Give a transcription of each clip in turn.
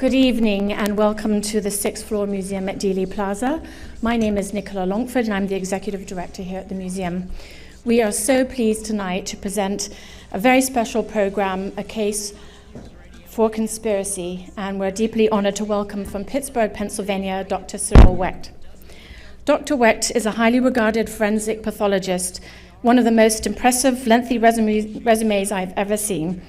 Good evening and welcome to the 6th floor museum at Dealey Plaza. My name is Nicola Longford and I'm the executive director here at the museum. We are so pleased tonight to present a very special program, A Case for Conspiracy, and we're deeply honored to welcome from Pittsburgh, Pennsylvania, Dr. Cyril Wecht. Dr. Wecht is a highly regarded forensic pathologist, one of the most impressive, lengthy resumes I've ever seen.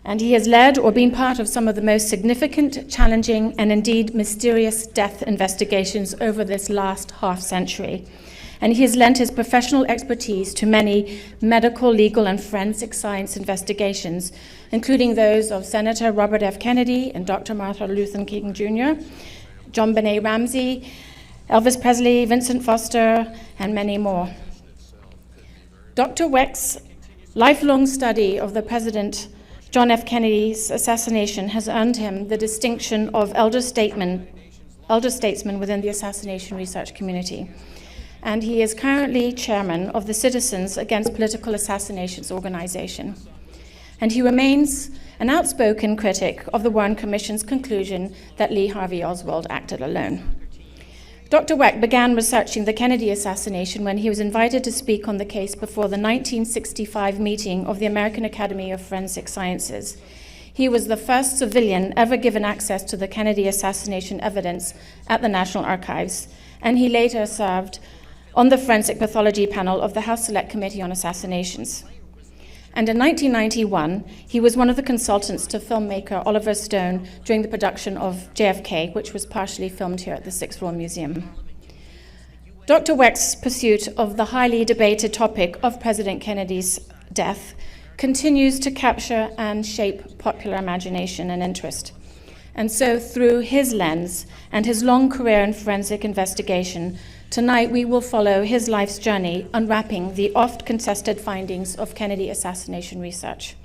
And he has led or been part of some of the most significant, challenging, and indeed mysterious death investigations over this last half-century. And he has lent his professional expertise to many medical, legal, and forensic science investigations, including those of Senator Robert F. Kennedy and Dr. Martin Luther King Jr., John Benet Ramsey, Elvis Presley, Vincent Foster, and many more. Dr. Wecht's lifelong study of the President John F. Kennedy's assassination has earned him the distinction of elder statesman within the assassination research community. And he is currently chairman of the Citizens Against Political Assassinations organization. And he remains an outspoken critic of the Warren Commission's conclusion that Lee Harvey Oswald acted alone. Dr. Wecht began researching the Kennedy assassination when he was invited to speak on the case before the 1965 meeting of the American Academy of Forensic Sciences. He was the first civilian ever given access to the Kennedy assassination evidence at the National Archives, and he later served on the forensic pathology panel of the House Select Committee on Assassinations. And in 1991, he was one of the consultants to filmmaker Oliver Stone during the production of JFK, which was partially filmed here at the 6th Floor Museum. Dr. Wecht's pursuit of the highly debated topic of President Kennedy's death continues to capture and shape popular imagination and interest. And so through his lens and his long career in forensic investigation, tonight we will follow his life's journey unwrapping the oft-contested findings of Kennedy assassination research.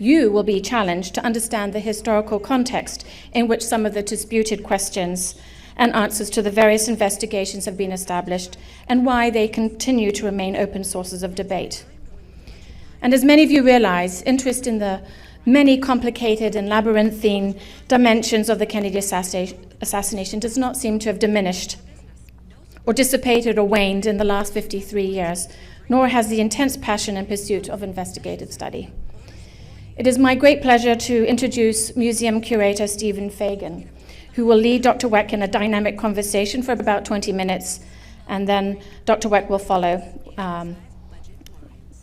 You will be challenged to understand the historical context in which some of the disputed questions and answers to the various investigations have been established and why they continue to remain open sources of debate. And as many of you realize, interest in the many complicated and labyrinthine dimensions of the Kennedy assassination does not seem to have diminished or dissipated or waned in the last 53 years, nor has the intense passion and pursuit of investigative study. It is my great pleasure to introduce museum curator Stephen Fagan, who will lead Dr. Wecht in a dynamic conversation for about 20 minutes, and then Dr. Wecht will follow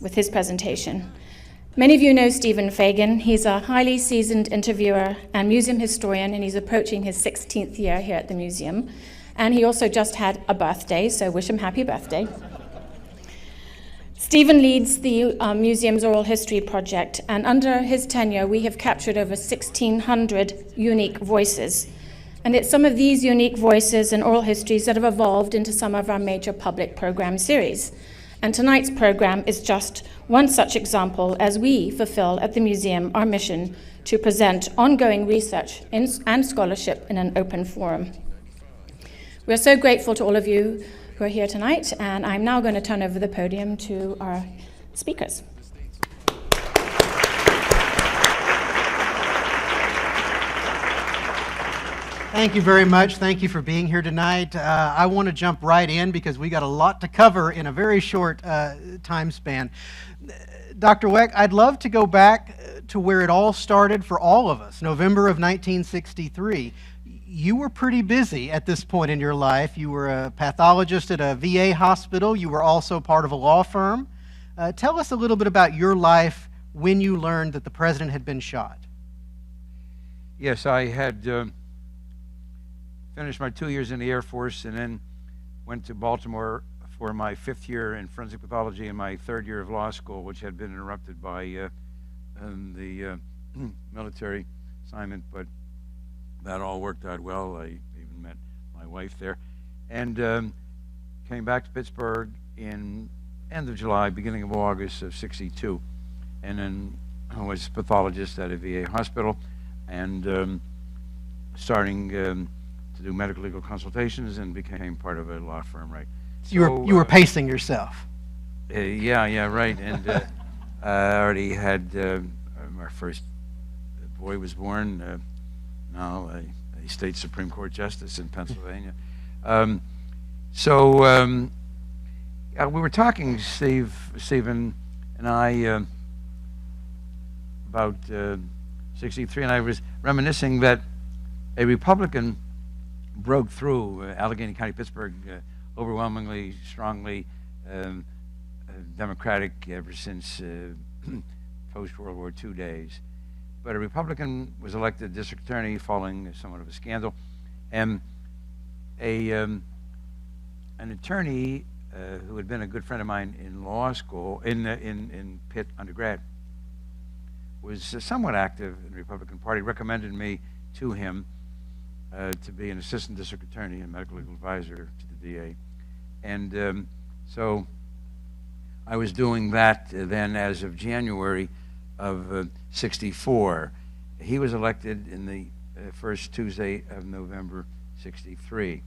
with his presentation. Many of you know Stephen Fagan. He's a highly seasoned interviewer and museum historian, and he's approaching his 16th year here at the museum. And he also just had a birthday, so wish him happy birthday. Stephen leads the museum's oral history project, and under his tenure, we have captured over 1,600 unique voices. And it's some of these unique voices and oral histories that have evolved into some of our major public program series. And tonight's program is just one such example as we fulfill at the museum our mission to present ongoing research and scholarship in an open forum. We're so grateful to all of you who are here tonight, and I'm now going to turn over the podium to our speakers. Thank you very much. Thank you for being here tonight. I want to jump right in because we got a lot to cover in a very short time span. Dr. Wecht, I'd love to go back to where it all started for all of us, November of 1963. You were pretty busy at this point in your life. You were a pathologist at a VA hospital. You were also part of a law firm. Tell us a little bit about your life when you learned that the president had been shot. Yes, I had finished my 2 years in the Air Force and then went to Baltimore for my 5th year in forensic pathology and my 3rd year of law school, which had been interrupted by the military assignment, but that all worked out well. I even met my wife there, and came back to Pittsburgh in end of July, beginning of August of '62, and then I was a pathologist at a VA hospital, and starting to do medical legal consultations, and became part of a law firm. Right. So you were pacing yourself. Yeah, right. And I already had our first boy was born. now a state Supreme Court justice in Pennsylvania. We were talking, Stephen and I, about 63, and I was reminiscing that a Republican broke through Allegheny County, Pittsburgh, overwhelmingly, strongly Democratic ever since post-World War II days. But a Republican was elected district attorney following somewhat of a scandal, and an attorney who had been a good friend of mine in law school, in Pitt undergrad, was somewhat active in the Republican Party, recommended me to him to be an assistant district attorney and medical legal advisor to the DA. And so I was doing that then as of January of 64. He was elected in the first Tuesday of November 63.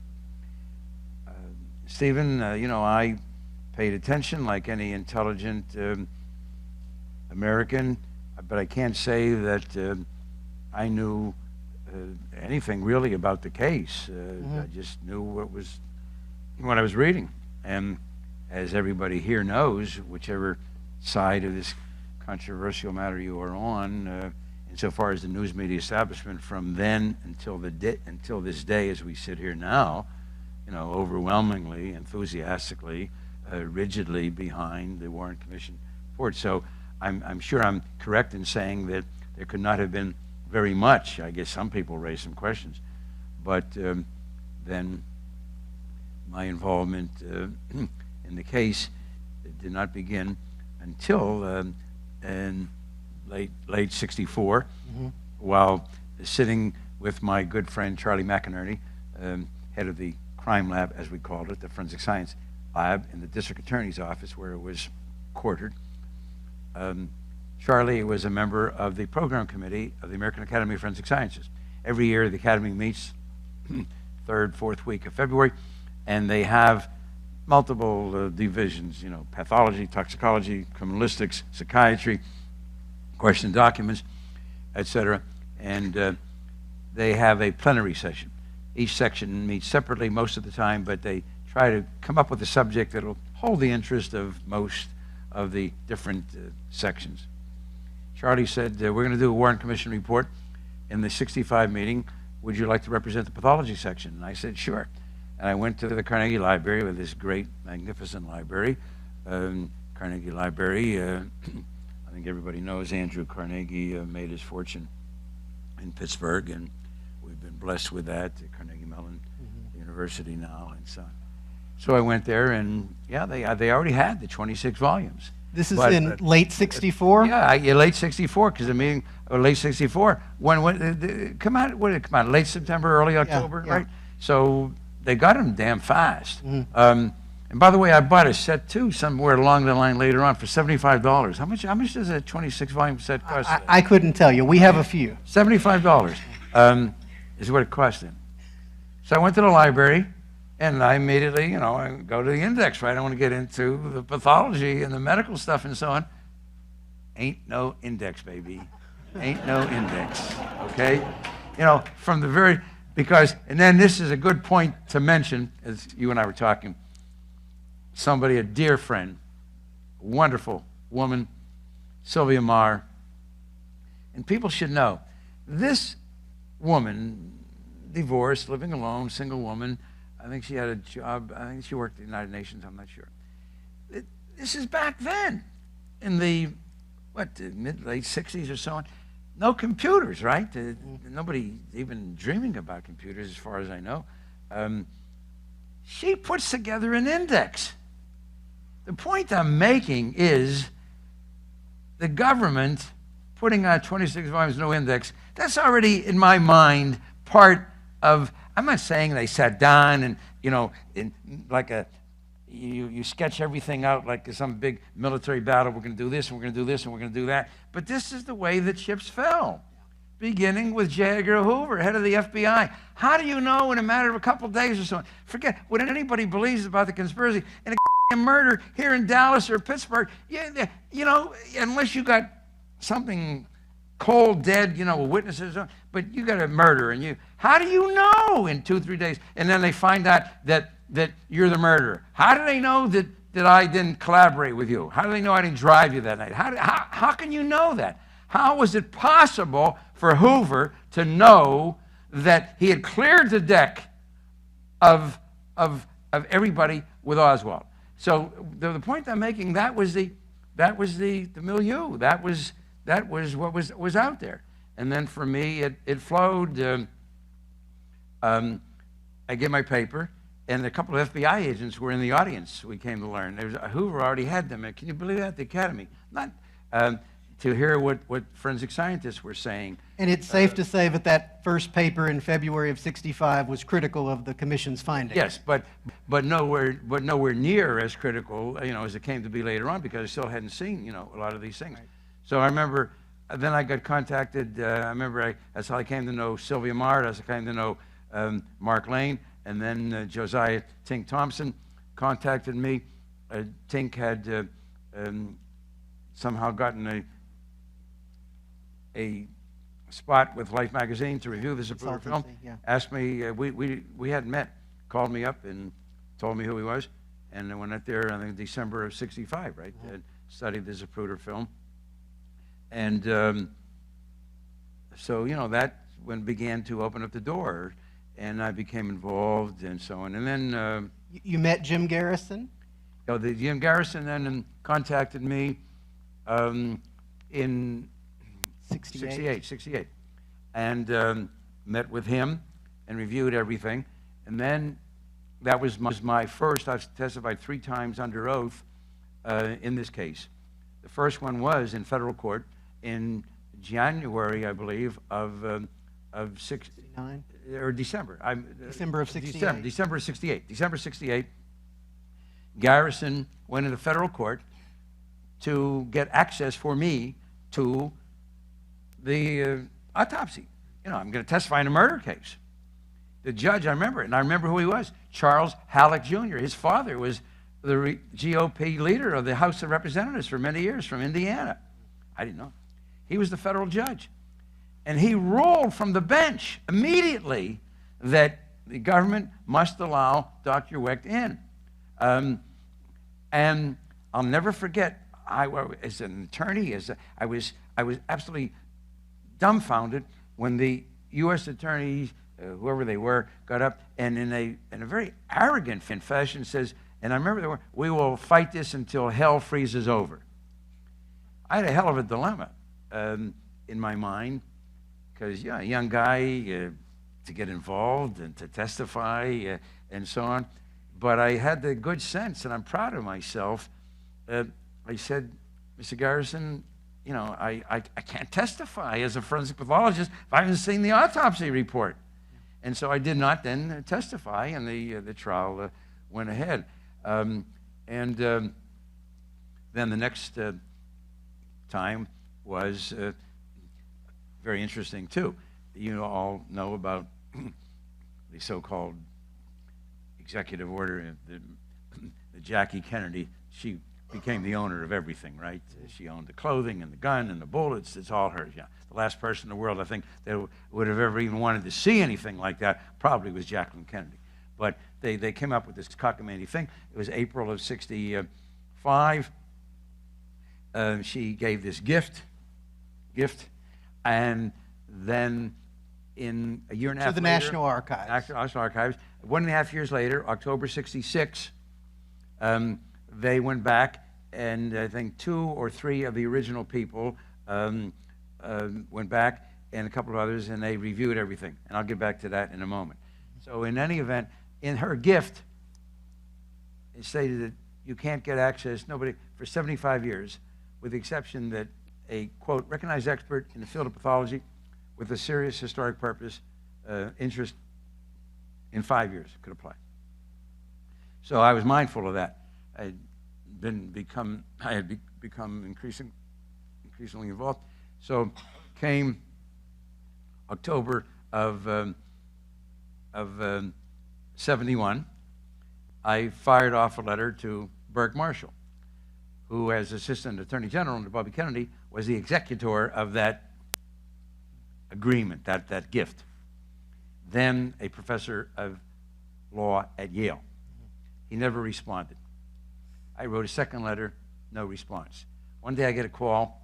Stephen, I paid attention like any intelligent American, but I can't say that I knew anything really about the case. I just knew what I was reading. And as everybody here knows, whichever side of this controversial matter you are on, insofar as the news media establishment from then until this day as we sit here now, overwhelmingly, enthusiastically, rigidly behind the Warren Commission report. So I'm sure I'm correct in saying that there could not have been very much. I guess some people raised some questions, but then my involvement in the case did not begin until in late 64, while sitting with my good friend Charlie McInerney, head of the crime lab, as we called it, the forensic science lab in the district attorney's office where it was quartered. Charlie was a member of the program committee of the American Academy of Forensic Sciences. Every year the Academy meets third, fourth week of February, and they have multiple divisions, pathology, toxicology, criminalistics, psychiatry, question documents, etc. And they have a plenary session. Each section meets separately most of the time, but they try to come up with a subject that will hold the interest of most of the different sections. Charlie said, we're going to do a Warren Commission report in the 65 meeting. Would you like to represent the pathology section? And I said, sure. And I went to the Carnegie Library, with this great, magnificent library. Carnegie Library, I think everybody knows Andrew Carnegie made his fortune in Pittsburgh, and we've been blessed with that, Carnegie Mellon University now, and so on. So I went there, and yeah, they already had the 26 volumes. This is in late 64? Yeah, late 64, because the meeting, late 64. When did it come out? Late September, early October, right? So they got them damn fast. And by the way, I bought a set too somewhere along the line later on for $75. How much does a 26 volume set cost? I couldn't tell you. We have a few. $75 is what it cost him. So I went to the library, and I immediately, I go to the index, right? I want to get into the pathology and the medical stuff and so on. Ain't no index, baby. Ain't no index, okay? From the very, and then this is a good point to mention, as you and I were talking, somebody, a dear friend, a wonderful woman, Sylvia Marr, and people should know, this woman, divorced, living alone, single woman, I think she had a job, I think she worked at the United Nations, I'm not sure. This is back then, in the, late 60s or so on. No computers, right? Nobody even dreaming about computers as far as I know. She puts together an index. The point I'm making is the government putting out 26 volumes, no index, that's already, in my mind, part of, I'm not saying they sat down and, in like you sketch everything out like some big military battle, we're going to do this, and we're going to do this, and we're going to do that. But this is the way the chips fell, beginning with J. Edgar Hoover, head of the FBI. How do you know in a matter of a couple of days or so? Forget what anybody believes about the conspiracy. And a murder here in Dallas or Pittsburgh, unless you got something cold, dead, witnesses, but you got a murder, and how do you know in 2-3 days? And then they find out that you're the murderer. How do they know that I didn't collaborate with you? How do they know I didn't drive you that night? How can you know that? How was it possible for Hoover to know that he had cleared the deck of everybody with Oswald? So the point I'm making, that was the milieu. That was what was out there. And then for me, it flowed. I get my paper, and a couple of FBI agents were in the audience. We came to learn. Hoover already had them. Can you believe that? At the Academy. Not to hear what forensic scientists were saying. And it's safe to say that first paper in February of '65 was critical of the commission's findings. Yes, but nowhere near as critical, as it came to be later on, because I still hadn't seen, a lot of these things. Right. So I remember, then I got contacted. That's how I came to know Sylvia Meagher. That's how I came to know Mark Lane, and then Josiah Tink Thompson contacted me. Tink had somehow gotten a spot with Life magazine to review this approved film. Yeah. Asked me, we hadn't met, called me up and told me who he was, and I went out there, I think December of '65, right? Mm-hmm. Studied this approved film, and so that when began to open up the door, and I became involved and so on. And then you met Jim Garrison. Jim Garrison then contacted me in '68, and met with him and reviewed everything. And then that was my first. I've testified 3 times under oath in this case. The first one was in federal court in January, I believe, of '69 or December. December of '68. December of '68. Garrison went into federal court to get access for me to the autopsy. I'm going to testify in a murder case. The judge, I remember it, and I remember who he was. Charles Halleck Jr. His father was the GOP leader of the House of Representatives for many years from Indiana. I didn't know. He was the federal judge. And he ruled from the bench immediately that the government must allow Dr. Wecht in. And I'll never forget, as an attorney, I was absolutely dumbfounded when the U.S. attorneys, whoever they were, got up and in a very arrogant fashion says, and I remember we will fight this until hell freezes over. I had a hell of a dilemma in my mind, because a young guy to get involved and to testify and so on. But I had the good sense, and I'm proud of myself. I said, Mr. Garrison, I can't testify as a forensic pathologist if I haven't seen the autopsy report. And so I did not then testify, and the trial went ahead. Then the next time was very interesting too. You all know about the so-called executive order, the Jackie Kennedy. She became the owner of everything, right? She owned the clothing and the gun and the bullets. It's all hers. Yeah. The last person in the world, I think, that would have ever even wanted to see anything like that probably was Jacqueline Kennedy. But they came up with this cockamamie thing. It was April of '65. She gave this gift, and then in a year and a half to the later, National Archives. National Archives. 1.5 years later, October '66, they went back, and I think 2 or 3 of the original people went back, and a couple of others, and they reviewed everything. And I'll get back to that in a moment. So in any event, in her gift, it stated that you can't get access, nobody, for 75 years, with the exception that a, quote, recognized expert in the field of pathology with a serious historic purpose, interest in 5 years could apply. So I was mindful of that. I had become increasingly involved. So came October of '71, I fired off a letter to Burke Marshall, who, as Assistant Attorney General under Bobby Kennedy, was the executor of that agreement, that gift. Then a professor of law at Yale. He never responded. I wrote a second letter, no response. One day I get a call,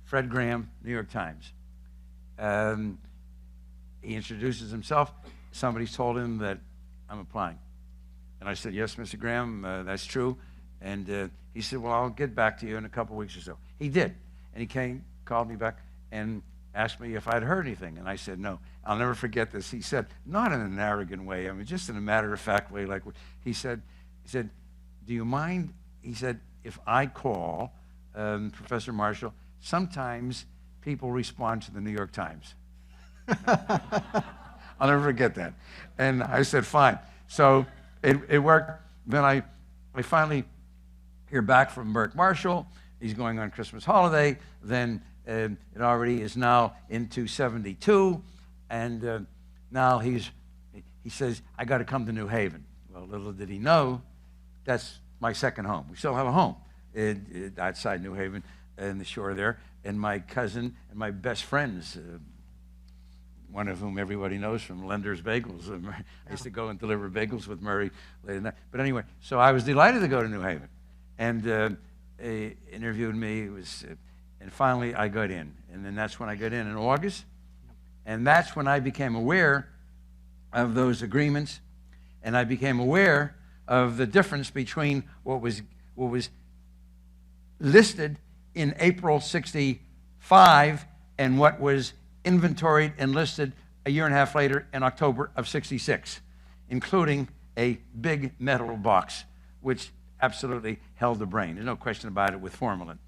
Fred Graham, New York Times. He introduces himself. Somebody's told him that I'm applying. And I said, yes, Mr. Graham, that's true. And he said, well, I'll get back to you in a couple weeks or so. He did. And he called me back and asked me if I'd heard anything. And I said, no. I'll never forget this. He said, not in an arrogant way, I mean, just in a matter-of-fact way. Like he said, do you mind, he said, if I call Professor Marshall, sometimes people respond to the New York Times. I'll never forget that. And I said, fine. So it worked. Then I finally hear back from Burke Marshall. He's going on Christmas holiday. Then it already is now into 72. And now he says, I got to come to New Haven. Well, little did he know, that's my second home. We still have a home outside New Haven in the shore there. And my cousin and my best friends, one of whom everybody knows from Lender's Bagels. I used to go and deliver bagels with Murray late at night. But anyway, so I was delighted to go to New Haven. And he interviewed me. And finally I got in. And then that's when I got in August. And that's when I became aware of those agreements. And I became aware of the difference between what was listed in April 65 and what was inventoried and listed a year and a half later in October of 66, including a big metal box, which absolutely held the brain. There's no question about it, with formalin,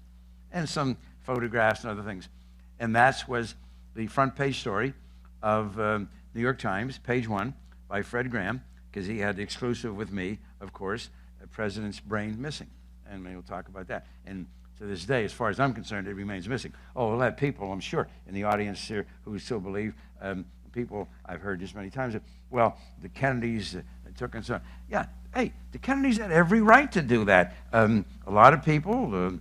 and some photographs and other things. And that was the front page story of New York Times, page 1, by Fred Graham, because he had the exclusive with me, of course, the President's Brain Missing. And we'll talk about that. And to this day, as far as I'm concerned, it remains missing. Oh, we'll have people, I'm sure, in the audience here who still believe, people I've heard this many times, that, well, the Kennedys took and so on. Yeah, hey, the Kennedys had every right to do that. A lot of people,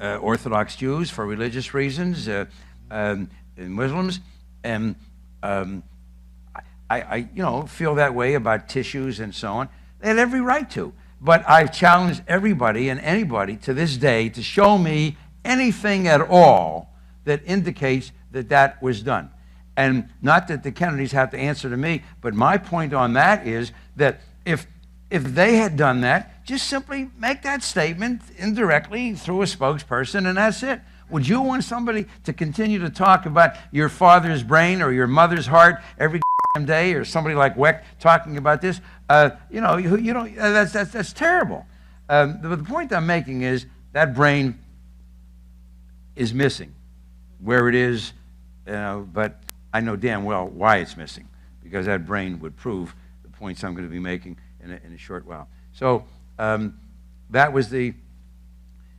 Orthodox Jews for religious reasons, and Muslims, and I feel that way about tissues and so on. They had every right to. But I've challenged everybody and anybody to this day to show me anything at all that indicates that that was done. And not that the Kennedys have to answer to me, but my point on that is that if they had done that, just simply make that statement indirectly through a spokesperson, and that's it. Would you want somebody to continue to talk about your father's brain or your mother's heart every day, or somebody like Wecht talking about this? That's terrible. The point I'm making is that brain is missing. Where it is, but I know damn well why it's missing, because that brain would prove the points I'm going to be making in a short while. So that was then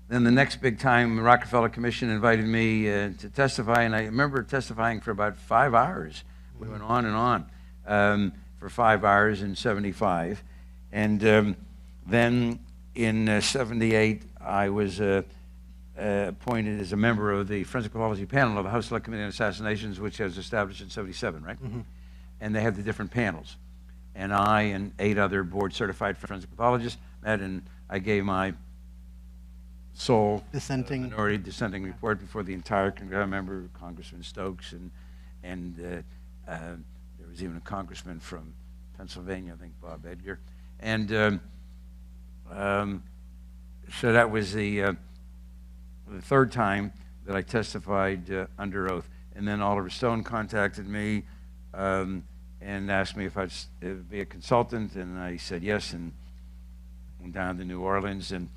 the next big time. The Rockefeller Commission invited me to testify, and I remember testifying for about 5 hours. We went on and on for 5 hours in 75. And then in 78, I was appointed as a member of the Forensic Pathology panel of the House Select Committee on Assassinations, which was established in 77, right? Mm-hmm. And they had the different panels. And I and 8 other board-certified forensic pathologists met, and I gave my sole minority dissenting report before the entire Congress. I remember Congressman Stokes, and there was even a congressman from Pennsylvania, I think Bob Edgar. And so that was the third time that I testified under oath. And then Oliver Stone contacted me and asked me if I'd be a consultant, and I said yes, and went down to New Orleans, and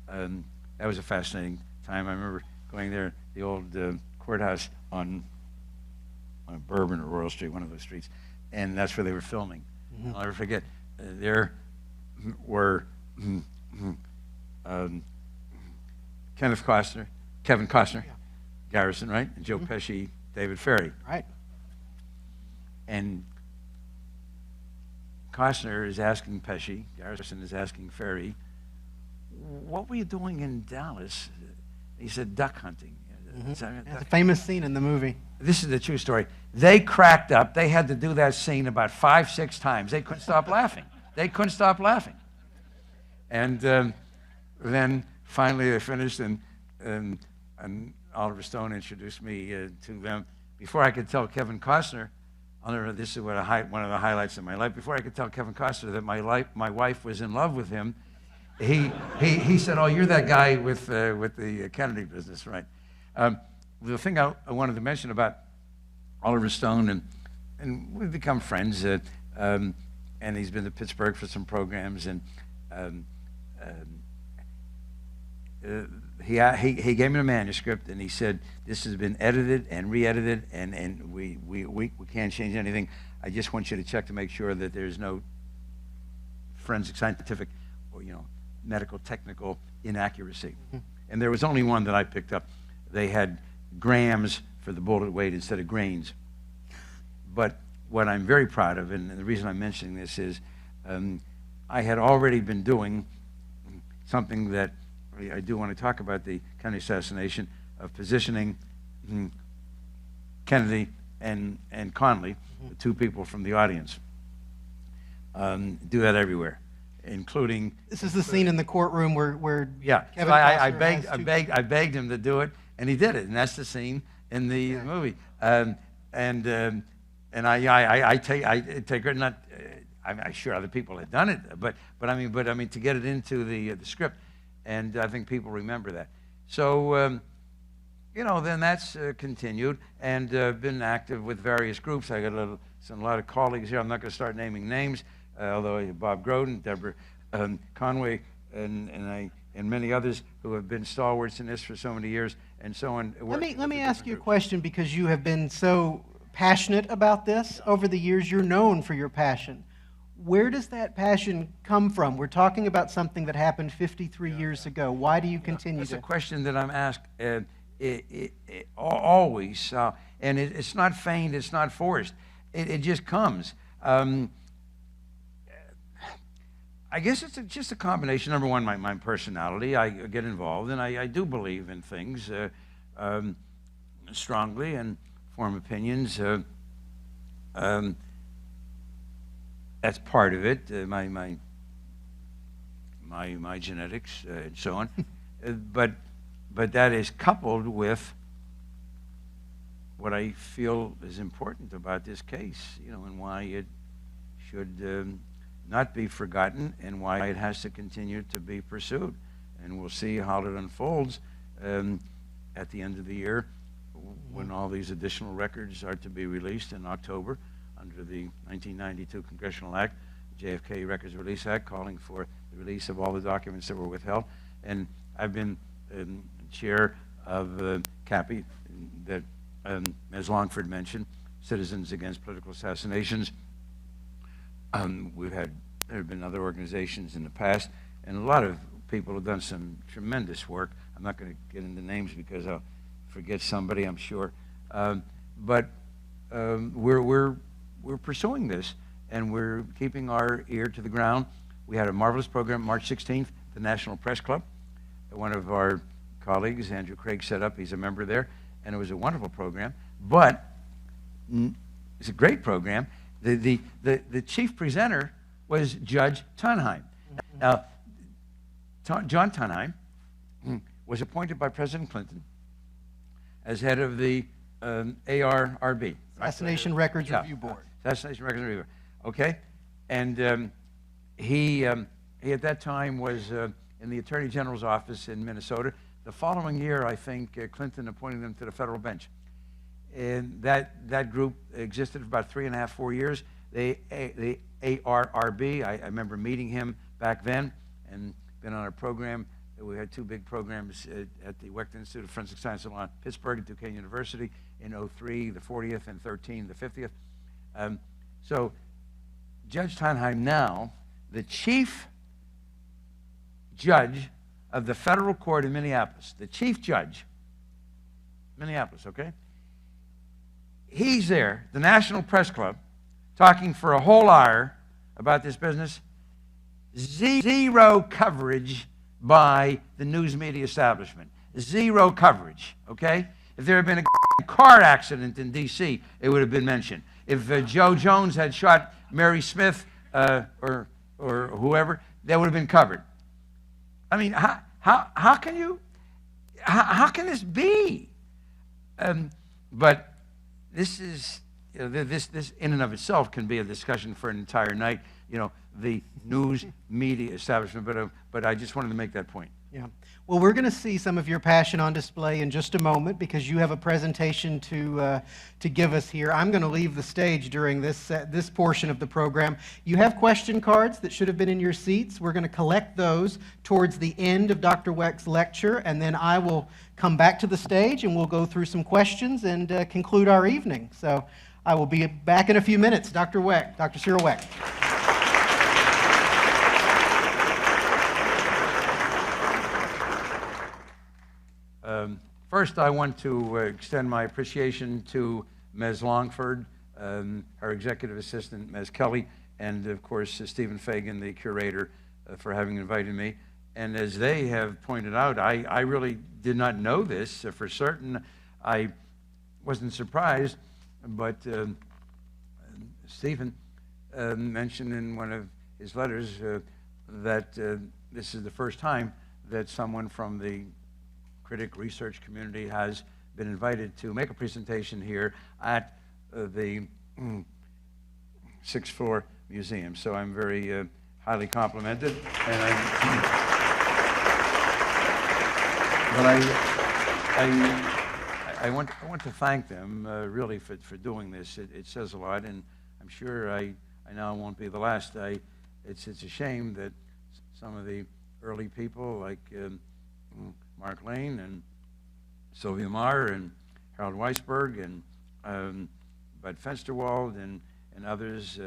that was a fascinating time. I remember going there, the old courthouse on Bourbon or Royal Street, one of those streets, and that's where they were filming. Mm-hmm. I'll never forget, there were Kevin Costner, yeah. Garrison, right? And Joe mm-hmm. Pesci, David Ferry. Right. And Costner is asking Pesci, Garrison is asking Ferry, what were you doing in Dallas? He said, duck hunting. It's a famous scene in the movie. This is the true story. They cracked up. They had to do that scene about 5, 6 times. They couldn't stop laughing. They couldn't stop laughing. And then finally they finished, and Oliver Stone introduced me to them. Before I could tell Kevin Costner, this is one of the highlights of my life. Before I could tell Kevin Costner that my wife was in love with him, he said, "Oh, you're that guy with the Kennedy business, right?" The thing I wanted to mention about Oliver Stone, and we've become friends, and he's been to Pittsburgh for some programs, and he gave me a manuscript, and he said, "This has been edited and re-edited, and we can't change anything. I just want you to check to make sure that there's no forensic, scientific, or medical, technical inaccuracy." Mm-hmm. And there was only one that I picked up. They had grams for the bullet weight instead of grains. But what I'm very proud of, and the reason I'm mentioning this is, I had already been doing something that I do want to talk about, the Kennedy assassination, of positioning Kennedy and Connally, the two people from the audience. Do that everywhere, including. This is the scene in the courtroom where yeah. Kevin I begged him to do it, and he did it, and that's the scene in the movie. And I take it. Not, I'm sure other people had done it, but I mean to get it into the script, and I think people remember that. So then that's continued, and been active with various groups. I got a lot of colleagues here. I'm not going to start naming names, although Bob Groden, Deborah Conway, and many others who have been stalwarts in this for so many years, and so on. Let me ask you a question, because you have been so passionate about this over the years. You're known for your passion. Where does that passion come from? We're talking about something that happened 53 years ago. Why do you continue That's to? a question that I'm asked always, and it's not feigned, it's not forced. It just comes. I guess it's just a combination. Number one, my personality. I get involved, and I do believe in things strongly and form opinions. That's part of it. My genetics and so on. But that is coupled with what I feel is important about this case, and why it should not be forgotten, and why it has to continue to be pursued. And we'll see how it unfolds at the end of the year, when all these additional records are to be released in October under the 1992 Congressional Act, JFK Records Release Act, calling for the release of all the documents that were withheld. And I've been chair of CAPI, that, as Longford mentioned, Citizens Against Political Assassinations. There have been other organizations in the past, and a lot of people have done some tremendous work. I'm not going to get into names because I'll forget somebody, I'm sure. But we're pursuing this, and we're keeping our ear to the ground. We had a marvelous program March 16th, the National Press Club. One of our colleagues, Andrew Craig, set up. He's a member there, and it was a wonderful program. But it's a great program. The chief presenter was Judge Tonheim. Now, John Tonheim was appointed by President Clinton as head of the ARRB. Assassination Records Review Board. Assassination Records Review Board. Okay? And he at that time was in the Attorney General's office in Minnesota. The following year, I think, Clinton appointed him to the federal bench. And that group existed for about 3.5, 4 years. The ARRB, I remember meeting him back then, and been on a program. We had 2 big programs at the Wecht Institute of Forensic Science and Law in Pittsburgh at Duquesne University in 03, the 40th, and 13, the 50th. So Judge Tonheim, now the chief judge of the federal court in Minneapolis, the chief judge, Minneapolis, okay? He's there, the National Press Club, talking for a whole hour about this business. Zero coverage by the news media establishment. Zero coverage, okay? If there had been a car accident in D.C., it would have been mentioned. If Joe Jones had shot Mary Smith or whoever, that would have been covered. I mean, how can you, how can this be? But this is, this in and of itself can be a discussion for an entire night, the news media establishment, but I just wanted to make that point. Yeah. Well, we're going to see some of your passion on display in just a moment because you have a presentation to give us here. I'm going to leave the stage during this portion of the program. You have question cards that should have been in your seats. We're going to collect those towards the end of Dr. Wecht's lecture, and then I will come back to the stage and we'll go through some questions and conclude our evening. So I will be back in a few minutes. Dr. Wecht, Dr. Cyril Wecht. First, I want to extend my appreciation to Ms. Longford, her executive assistant, Ms. Kelly, and of course, Stephen Fagan, the curator, for having invited me. And as they have pointed out, I really did not know this for certain. I wasn't surprised, but Stephen mentioned in one of his letters that this is the first time that someone from the critic research community has been invited to make a presentation here at the 6th floor museum. So I'm very highly complimented, and I want to thank them really for doing this. It says a lot, and I'm sure I now won't be the last. It's a shame that some of the early people like Mark Lane and Sylvia Maher and Harold Weisberg and Bud Fensterwald and others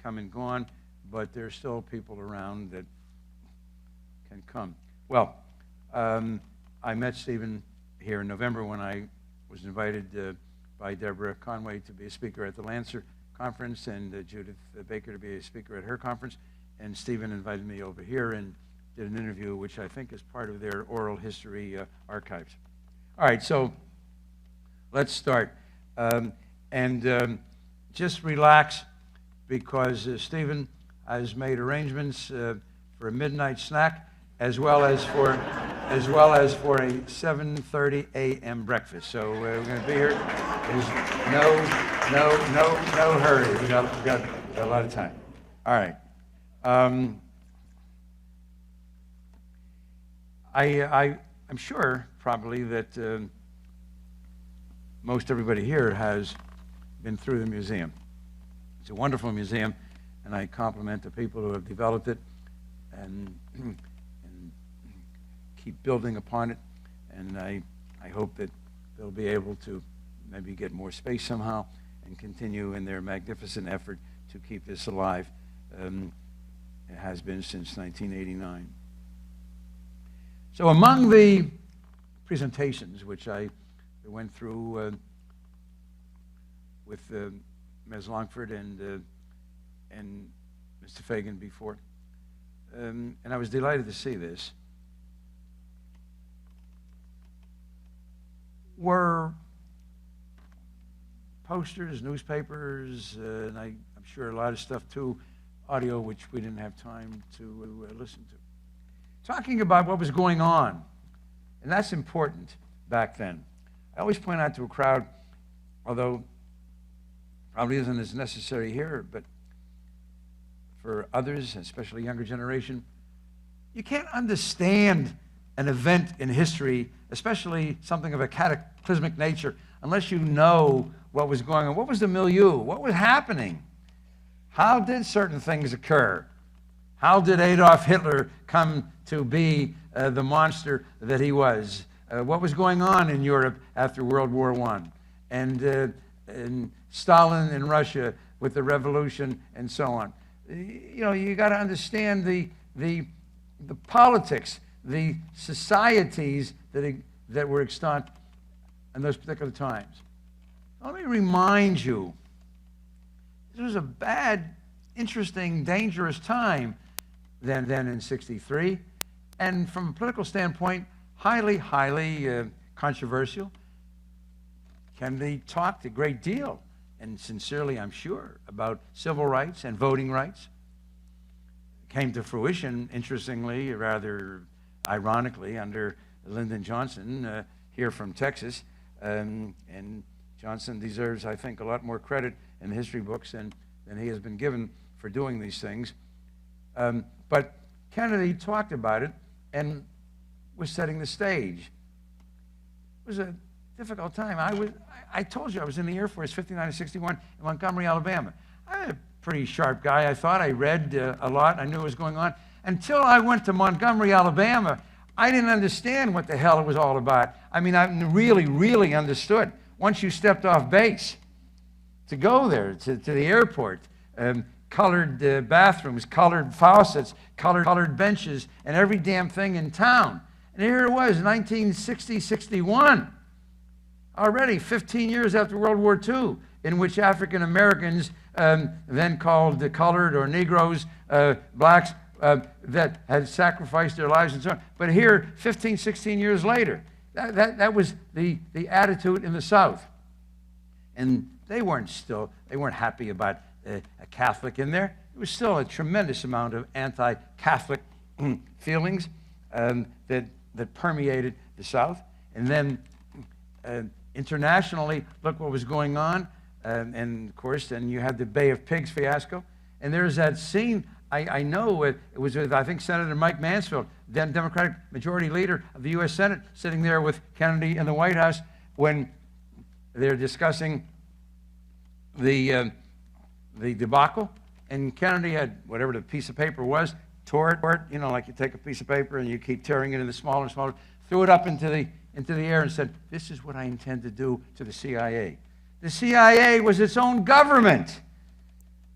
come and gone, but there's still people around that can come. Well, I met Stephen here in November when I was invited by Deborah Conway to be a speaker at the Lancer conference and Judith Baker to be a speaker at her conference, and Stephen invited me over here and did an interview, which I think is part of their oral history archives. All right, so let's start. Just relax, because Stephen has made arrangements for a midnight snack, as well as for a 7:30 a.m. breakfast. So we're going to be here. There's no hurry. We got a lot of time. All right. I'm sure probably that most everybody here has been through the museum. It's a wonderful museum, and I compliment the people who have developed it and keep building upon it. And I hope that they'll be able to maybe get more space somehow and continue in their magnificent effort to keep this alive. It has been since 1989. So among the presentations which I went through with Ms. Longford and Mr. Fagan before, and I was delighted to see this, were posters, newspapers, and I'm sure a lot of stuff too, audio which we didn't have time to listen to, talking about what was going on. And that's important back then. I always point out to a crowd, although probably isn't as necessary here, but for others, especially younger generation, you can't understand an event in history, especially something of a cataclysmic nature, unless you know what was going on. What was the milieu? What was happening? How did certain things occur? How did Adolf Hitler come to be the monster that he was? What was going on in Europe after World War I? And Stalin in Russia with the revolution and so on. You got to understand the politics, the societies that were extant in those particular times. Let me remind you, this was a bad, interesting, dangerous time then in '63, and from a political standpoint, highly controversial. Kennedy talked a great deal, and sincerely, I'm sure, about civil rights and voting rights. Came to fruition, interestingly, rather ironically, under Lyndon Johnson, here from Texas. And Johnson deserves, I think, a lot more credit in the history books than he has been given for doing these things. But Kennedy talked about it and was setting the stage. It was a difficult time. I told you I was in the Air Force 59 to 61 in Montgomery, Alabama. I'm a pretty sharp guy. I thought I read a lot. I knew what was going on. Until I went to Montgomery, Alabama, I didn't understand what the hell it was all about. I mean, I really, really understood. Once you stepped off base, to go there, to the airport, colored bathrooms, colored faucets, colored benches, and every damn thing in town. And here it was, 1960, 61. Already 15 years after World War II, in which African Americans, then called the colored or Negroes, blacks, that had sacrificed their lives and so on. But here, 15, 16 years later, that was the attitude in the South. And they weren't happy about a Catholic in there. There was still a tremendous amount of anti-Catholic feelings that permeated the South. And then internationally, look what was going on. And of course, then you had the Bay of Pigs fiasco. And there's that scene, I know it was with, I think, Senator Mike Mansfield, then Democratic Majority Leader of the U.S. Senate, sitting there with Kennedy in the White House when they're discussing the debacle. And Kennedy had whatever the piece of paper was, tore it, you know, like you take a piece of paper and you keep tearing it into smaller and smaller, threw it up into the air and said, "This is what I intend to do to the CIA." The CIA was its own government.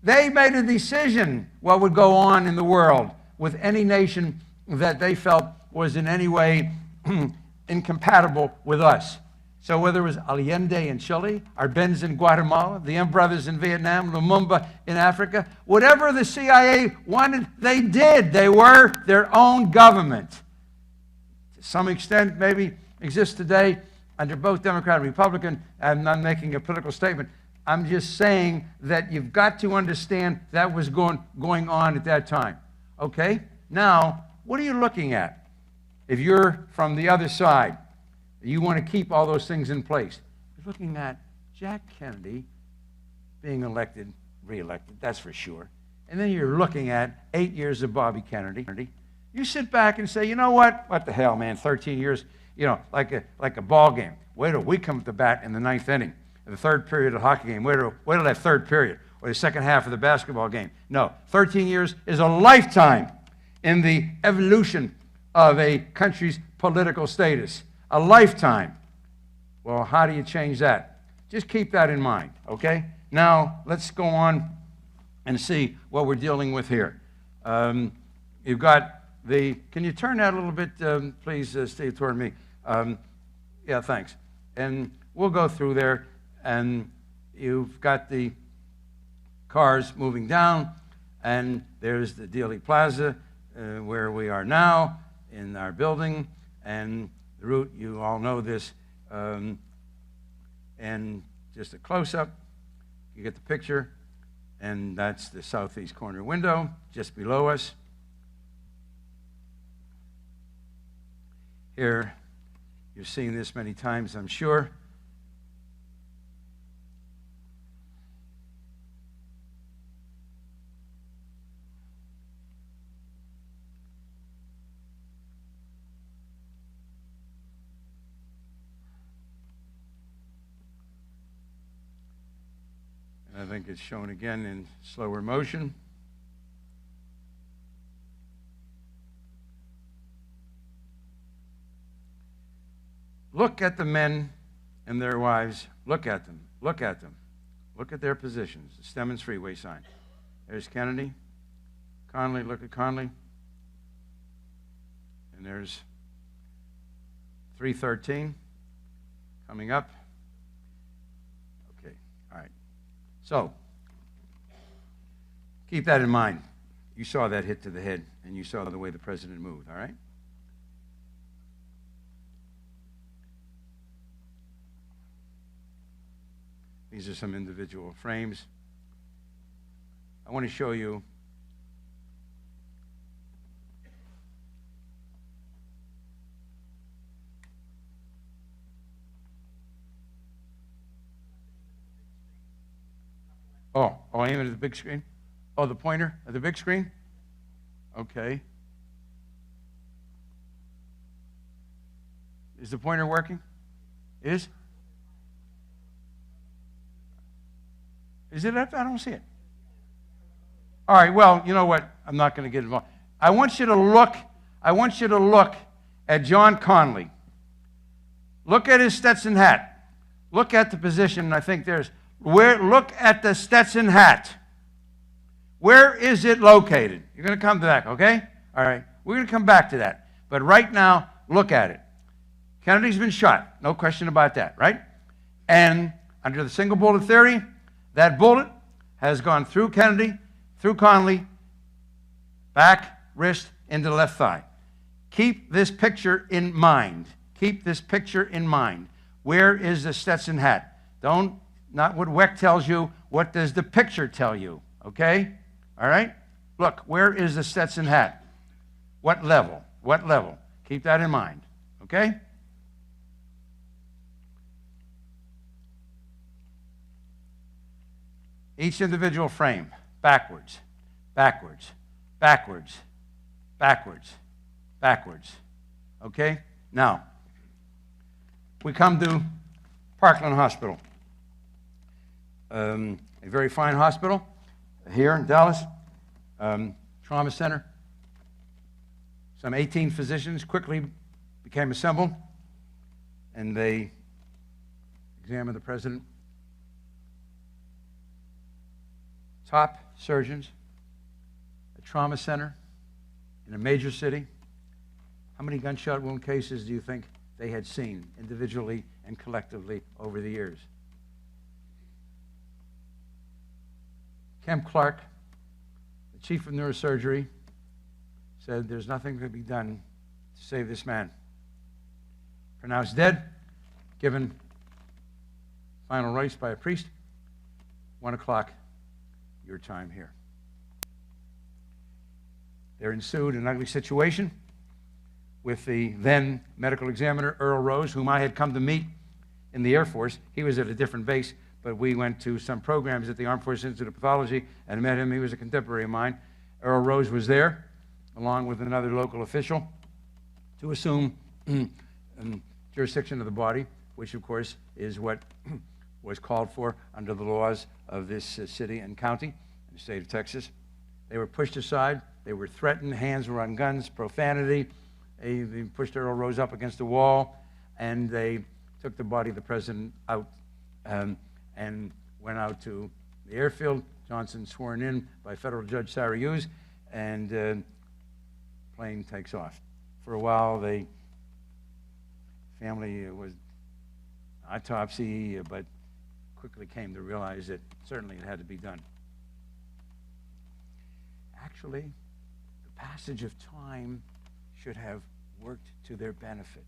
They made a decision what would go on in the world with any nation that they felt was in any way incompatible with us. So whether it was Allende in Chile, Arbenz in Guatemala, the M brothers in Vietnam, Lumumba in Africa, whatever the CIA wanted, they did. They were their own government. To some extent, maybe exists today under both Democrat and Republican. I'm not making a political statement. I'm just saying that you've got to understand that was going on at that time. Okay? Now, what are you looking at? If you're from the other side, you want to keep all those things in place. You're looking at Jack Kennedy being elected, re-elected, that's for sure. And then you're looking at 8 years of Bobby Kennedy. You sit back and say, you know what? What the hell, man? 13 years, you know, like a ball game. Wait till we come to the bat in the ninth inning, in the third period of the hockey game. Wait till that third period, or the second half of the basketball game. No, 13 years is a lifetime in the evolution of a country's political status. A lifetime. Well, how do you change that? Just keep that in mind, okay? Now, let's go on and see what we're dealing with here. You've got can you turn that a little bit, please, Steve, toward me? Yeah, thanks. And we'll go through there, and you've got the cars moving down, and there's the Dealey Plaza, where we are now in our building, and the route, you all know this, and just a close-up, you get the picture, and that's the southeast corner window just below us. Here, you've seen this many times, I'm sure. I think it's shown again in slower motion. Look at the men and their wives. Look at them. Look at them. Look at their positions. The Stemmons Freeway sign. There's Kennedy. Conley, look at Conley. And there's 313 coming up. Okay, all right. So, keep that in mind. You saw that hit to the head, and you saw the way the president moved, all right? These are some individual frames. I want to show you aim it at the big screen. Oh, the pointer at the big screen? Okay. Is the pointer working? Is it up? I don't see it. All right, well, you know what? I'm not going to get involved. I want you to look at John Conley. Look at his Stetson hat. Look at the position. I think look at the Stetson hat. Where is it located? You're going to come back, okay? All right. We're going to come back to that. But right now, look at it. Kennedy's been shot. No question about that, right? And under the single bullet theory, that bullet has gone through Kennedy, through Conley, back, wrist, into the left thigh. Keep this picture in mind. Keep this picture in mind. Where is the Stetson hat? Not what Wecht tells you. What does the picture tell you? Okay? All right? Look, where is the Stetson hat? What level? What level? Keep that in mind. Okay? Each individual frame, backwards, backwards, backwards, backwards, backwards. Okay? Now, we come to Parkland Hospital. A very fine hospital here in Dallas, trauma center. Some 18 physicians quickly became assembled, and they examined the president. Top surgeons, a trauma center in a major city. How many gunshot wound cases do you think they had seen individually and collectively over the years? Kemp Clark, the chief of neurosurgery, said there's nothing to be done to save this man. Pronounced dead, given final rites by a priest, 1 o'clock, your time here. There ensued an ugly situation with the then medical examiner, Earl Rose, whom I had come to meet in the Air Force. He was at a different base, but we went to some programs at the Armed Forces Institute of Pathology and met him. He was a contemporary of mine. Earl Rose was there, along with another local official, to assume jurisdiction of the body, which, of course, is what was called for under the laws of this city and county in the state of Texas. They were pushed aside. They were threatened. Hands were on guns, profanity. They pushed Earl Rose up against the wall, and they took the body of the president out and went out to the airfield. Johnson sworn in by federal judge Cyril, and plane takes off. For a while, the family was autopsy, but quickly came to realize that certainly it had to be done. Actually, the passage of time should have worked to their benefit.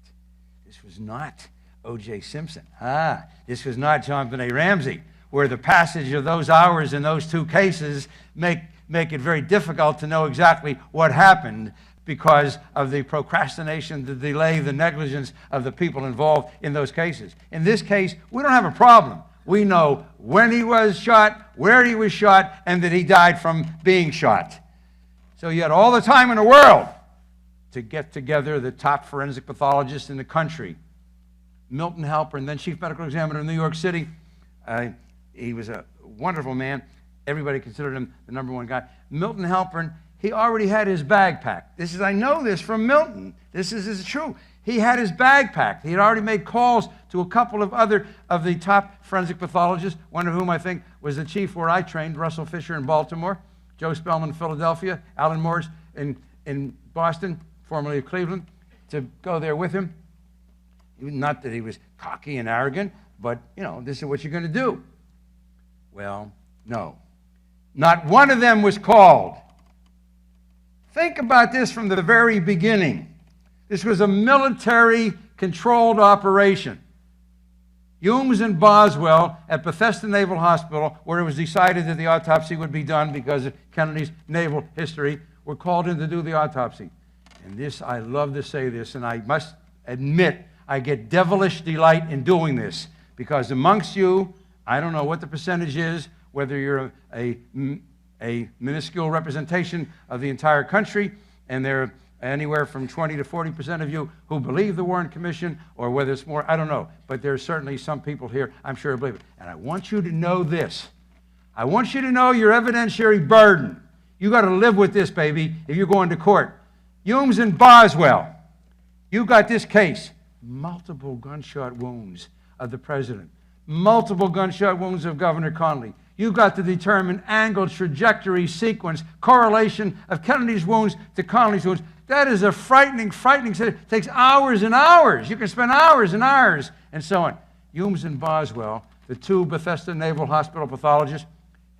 This was not O.J. Simpson. This was not John Benet Ramsey, where the passage of those hours in those two cases make it very difficult to know exactly what happened because of the procrastination, the delay, the negligence of the people involved in those cases. In this case, we don't have a problem. We know when he was shot, where he was shot, and that he died from being shot. So you had all the time in the world to get together the top forensic pathologists in the country. Milton Halpern, then chief medical examiner in New York City. He was a wonderful man. Everybody considered him the #1 guy. Milton Halpern, he already had his bag packed. I know this from Milton. This is true. He had his bag packed. He had already made calls to a couple of other of the top forensic pathologists, one of whom I think was the chief where I trained, Russell Fisher in Baltimore, Joe Spellman in Philadelphia, Alan Morris in Boston, formerly of Cleveland, to go there with him. Not that he was cocky and arrogant, but, this is what you're going to do. Well, no. Not one of them was called. Think about this from the very beginning. This was a military-controlled operation. Humes and Boswell at Bethesda Naval Hospital, where it was decided that the autopsy would be done because of Kennedy's naval history, were called in to do the autopsy. And this, I love to say this, and I must admit, I get devilish delight in doing this, because amongst you, I don't know what the percentage is, whether you're a minuscule representation of the entire country, and there are anywhere from 20 to 40% of you who believe the Warren Commission, or whether it's more, I don't know. But there's certainly some people here, I'm sure, who believe it. And I want you to know this. I want you to know your evidentiary burden. You got to live with this, baby, if you're going to court. Humes and Boswell, you got this case. Multiple gunshot wounds of the president. Multiple gunshot wounds of Governor Connally. You've got to determine angle, trajectory, sequence, correlation of Kennedy's wounds to Connally's wounds. That is a frightening, it takes hours and hours. You can spend hours and hours and so on. Humes and Boswell, the two Bethesda Naval Hospital pathologists,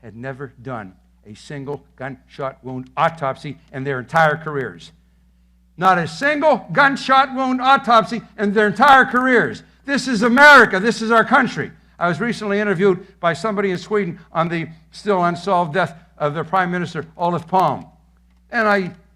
had never done a single gunshot wound autopsy in their entire careers. Not a single gunshot wound autopsy in their entire careers. This is America. This is our country. I was recently interviewed by somebody in Sweden on the still unsolved death of their Prime Minister, Olof Palme.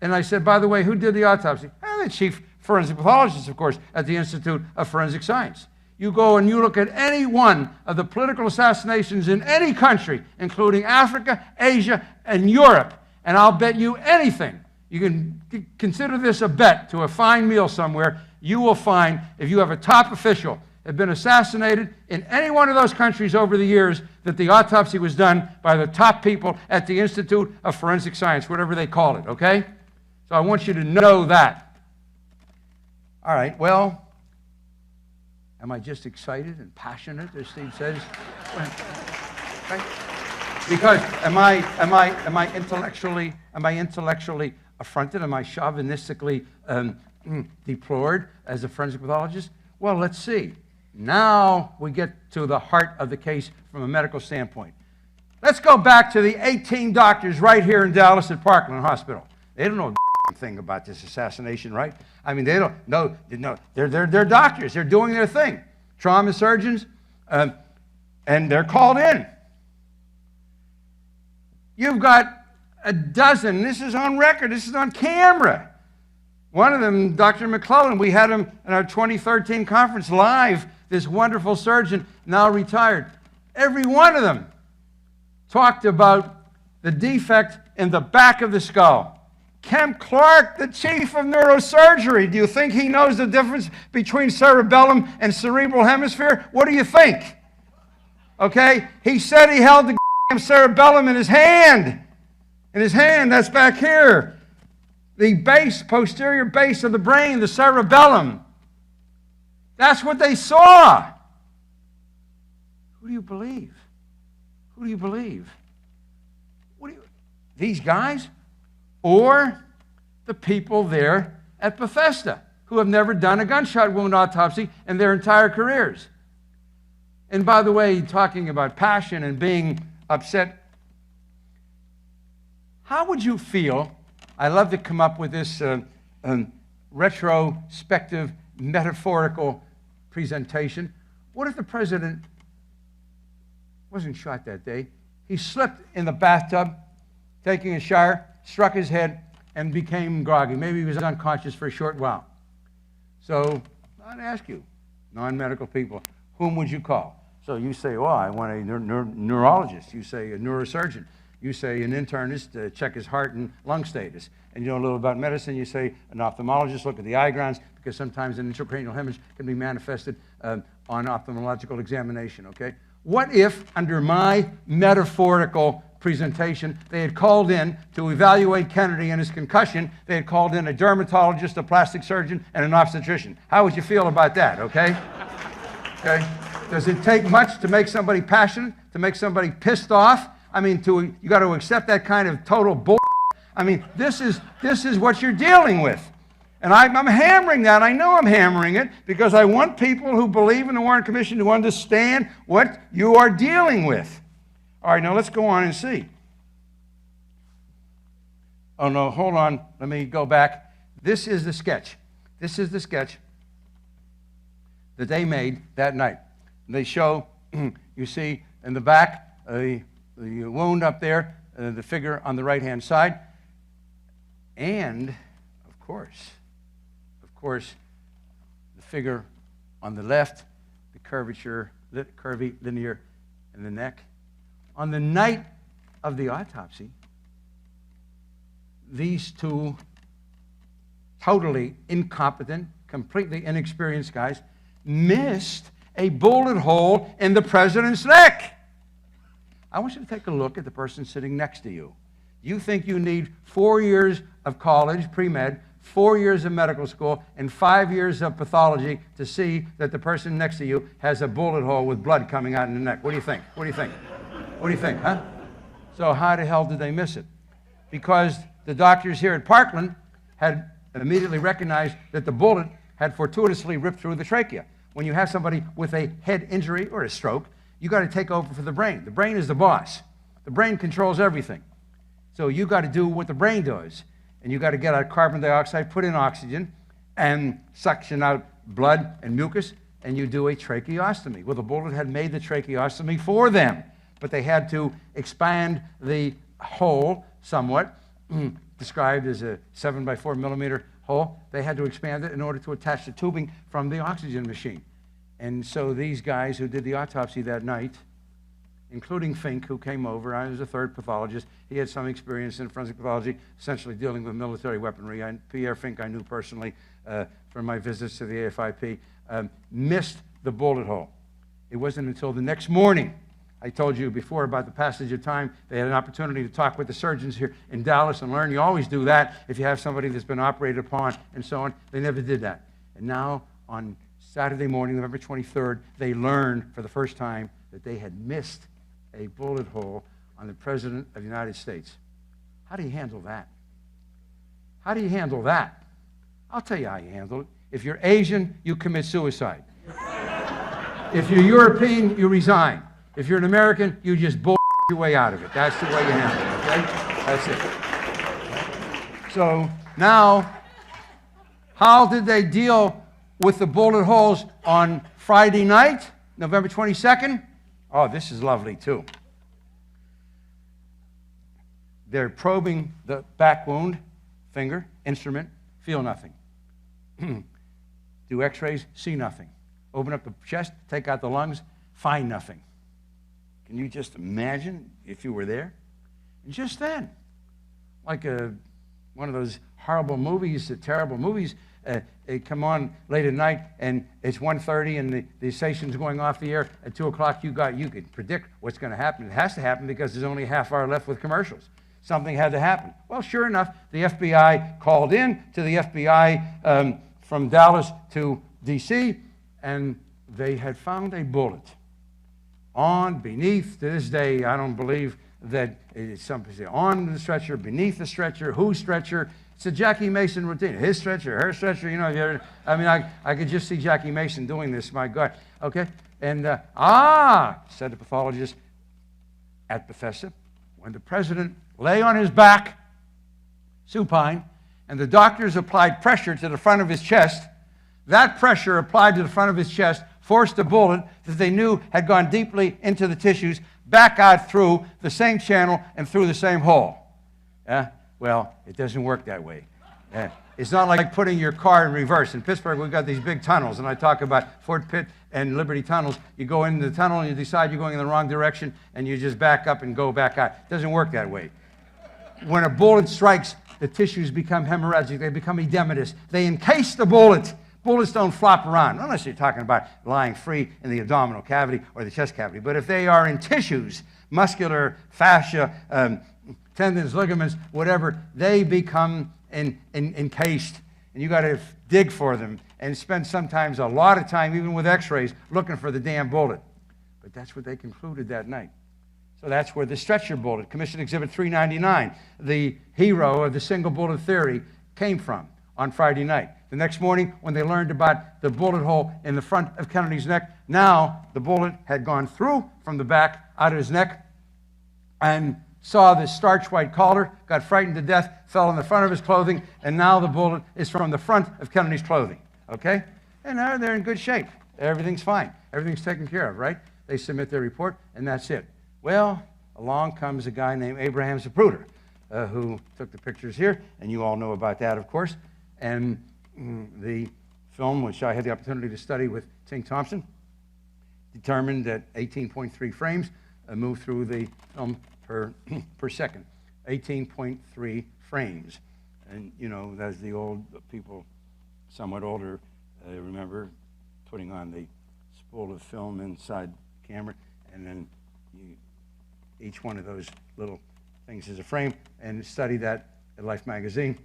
And I said, by the way, who did the autopsy? The chief forensic pathologist, of course, at the Institute of Forensic Science. You go and you look at any one of the political assassinations in any country, including Africa, Asia, and Europe, and I'll bet you anything. You can consider this a bet to a fine meal somewhere. You will find, if you have a top official had been assassinated in any one of those countries over the years, that the autopsy was done by the top people at the Institute of Forensic Science, whatever they call it, okay? So I want you to know that. All right, well, am I just excited and passionate, as Steve says? Okay. Because am I intellectually affronted? Am I chauvinistically deplored as a forensic pathologist? Well, let's see. Now we get to the heart of the case from a medical standpoint. Let's go back to the 18 doctors right here in Dallas at Parkland Hospital. They don't know a thing about this assassination, right? I mean, they don't know. They're doctors. They're doing their thing. Trauma surgeons, and they're called in. You've got a dozen. This is on record. This is on camera. One of them, Dr. McClellan, we had him in our 2013 conference live, this wonderful surgeon, now retired. Every one of them talked about the defect in the back of the skull. Kemp Clark, the chief of neurosurgery, do you think he knows the difference between cerebellum and cerebral hemisphere? What do you think? Okay? He said he held the cerebellum in his hand. In his hand, that's back here. The base, posterior base of the brain, the cerebellum. That's what they saw. Who do you believe? Who do you believe? These guys? Or the people there at Bethesda who have never done a gunshot wound autopsy in their entire careers? And by the way, talking about passion and being upset, how would you feel? I love to come up with this retrospective, metaphorical presentation. What if the president wasn't shot that day? He slipped in the bathtub, taking a shower, struck his head, and became groggy. Maybe he was unconscious for a short while. So I'd ask you, non-medical people, whom would you call? So you say, well, I want a neurologist. You say a neurosurgeon. You say an internist to check his heart and lung status. And you know a little about medicine. You say an ophthalmologist, look at the eye grounds, because sometimes an intracranial hemorrhage can be manifested on ophthalmological examination, okay? What if, under my metaphorical presentation, they had called in to evaluate Kennedy and his concussion, they had called in a dermatologist, a plastic surgeon, and an obstetrician? How would you feel about that, okay? Okay? Does it take much to make somebody passionate, to make somebody pissed off? I mean, you got to accept that kind of total bull. I mean, this is what you're dealing with. And I'm hammering that. I know I'm hammering it because I want people who believe in the Warren Commission to understand what you are dealing with. All right, now let's go on and see. Oh, no, hold on. Let me go back. This is the sketch. This is the sketch that they made that night. they show, you see in the back, the wound up there, the figure on the right-hand side, and, of course, the figure on the left, the curvy linear in the neck. On the night of the autopsy, these two totally incompetent, completely inexperienced guys missed a bullet hole in the president's neck. I want you to take a look at the person sitting next to you. You think you need 4 years of college, pre-med, 4 years of medical school, and 5 years of pathology to see that the person next to you has a bullet hole with blood coming out in the neck. What do you think? What do you think? What do you think, huh? So how the hell did they miss it? Because the doctors here at Parkland had immediately recognized that the bullet had fortuitously ripped through the trachea. When you have somebody with a head injury or a stroke, you got to take over for the brain. The brain is the boss. The brain controls everything. So you got to do what the brain does. And you got to get out carbon dioxide, put in oxygen, and suction out blood and mucus, and you do a tracheostomy. Well, the bullet had made the tracheostomy for them, but they had to expand the hole somewhat, described as a 7 by 4 millimeter hole. They had to expand it in order to attach the tubing from the oxygen machine. And so these guys who did the autopsy that night, including Fink, who came over, I was a third pathologist. He had some experience in forensic pathology, essentially dealing with military weaponry. Pierre Fink I knew personally from my visits to the AFIP, missed the bullet hole. It wasn't until the next morning, I told you before about the passage of time, they had an opportunity to talk with the surgeons here in Dallas and learn. You always do that if you have somebody that's been operated upon and so on. They never did that. And now on Saturday morning, November 23rd, they learned for the first time that they had missed a bullet hole on the President of the United States. How do you handle that? How do you handle that? I'll tell you how you handle it. If you're Asian, you commit suicide. If you're European, you resign. If you're an American, you just bull your way out of it. That's the way you handle it, okay? That's it. So now, how did they deal with the bullet holes on Friday night, November 22nd? Oh, this is lovely, too. They're probing the back wound, finger, instrument, feel nothing. Do x-rays, see nothing. Open up the chest, take out the lungs, find nothing. Can you just imagine if you were there? And just then, like one of those horrible movies, terrible movies, they come on late at night, and it's 1:30, and the station's going off the air at 2 o'clock. You could predict what's going to happen. It has to happen because there's only a half hour left with commercials. Something had to happen. Well, sure enough, the FBI called in to the FBI from Dallas to D.C., and they had found a bullet beneath, to this day, I don't believe that it's something on the stretcher, beneath the stretcher, whose stretcher. It's a Jackie Mason routine. His stretcher, her stretcher, you know. I could just see Jackie Mason doing this, my God. Okay? And, said the pathologist at Bethesda, when the president lay on his back, supine, and the doctors applied pressure to the front of his chest, that pressure applied to the front of his chest forced a bullet that they knew had gone deeply into the tissues back out through the same channel and through the same hole. Well, it doesn't work that way. It's not like putting your car in reverse. In Pittsburgh, we've got these big tunnels, and I talk about Fort Pitt and Liberty tunnels. You go into the tunnel, and you decide you're going in the wrong direction, and you just back up and go back out. It doesn't work that way. When a bullet strikes, the tissues become hemorrhagic. They become edematous. They encase the bullet. Bullets don't flop around, unless you're talking about lying free in the abdominal cavity or the chest cavity. But if they are in tissues, muscular, fascia, tendons, ligaments, whatever, they become encased. And you got to dig for them and spend sometimes a lot of time, even with x-rays, looking for the damn bullet. But that's what they concluded that night. So that's where the stretcher bullet, Commission Exhibit 399, the hero of the single bullet theory, came from on Friday night. The next morning, when they learned about the bullet hole in the front of Kennedy's neck, now the bullet had gone through from the back out of his neck and saw this starch white collar, got frightened to death, fell in the front of his clothing, and now the bullet is from the front of Kennedy's clothing, okay? And now they're in good shape. everything's fine. Everything's taken care of, right? They submit their report, and that's it. Well, along comes a guy named Abraham Zapruder, who took the pictures here, and you all know about that, of course. And the film, which I had the opportunity to study with Tink Thompson, determined that 18.3 frames move through the film per second. 18.3 frames. And, you know, as the old people, somewhat older, remember putting on the spool of film inside the camera, and then each one of those little things is a frame, and study that at Life magazine.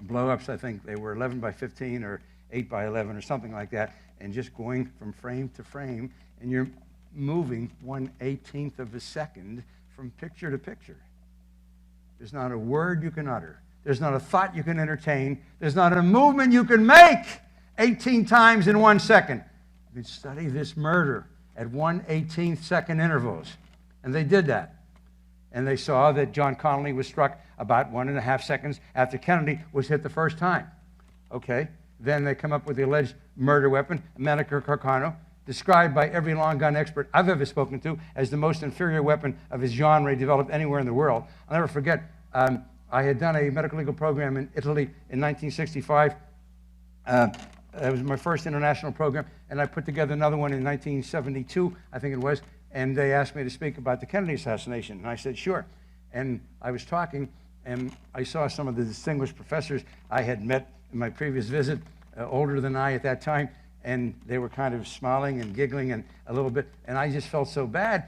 Blow-ups, I think they were 11 by 15 or 8 by 11 or something like that, and just going from frame to frame, and you're moving 1/18 of a second from picture to picture. There's not a word you can utter. There's not a thought you can entertain. There's not a movement you can make 18 times in 1 second. You can study this murder at 1/18 second intervals. And they did that. And they saw that John Connally was struck about 1.5 seconds after Kennedy was hit the first time. Okay. Then they come up with the alleged murder weapon, a Manicure Carcano, described by every long gun expert I've ever spoken to as the most inferior weapon of his genre developed anywhere in the world. I'll never forget, I had done a medical legal program in Italy in 1965. It was my first international program, and I put together another one in 1972, I think it was, and they asked me to speak about the Kennedy assassination, and I said, sure. And I was talking, and I saw some of the distinguished professors I had met in my previous visit, older than I at that time, and they were kind of smiling and giggling and a little bit, and I just felt so bad.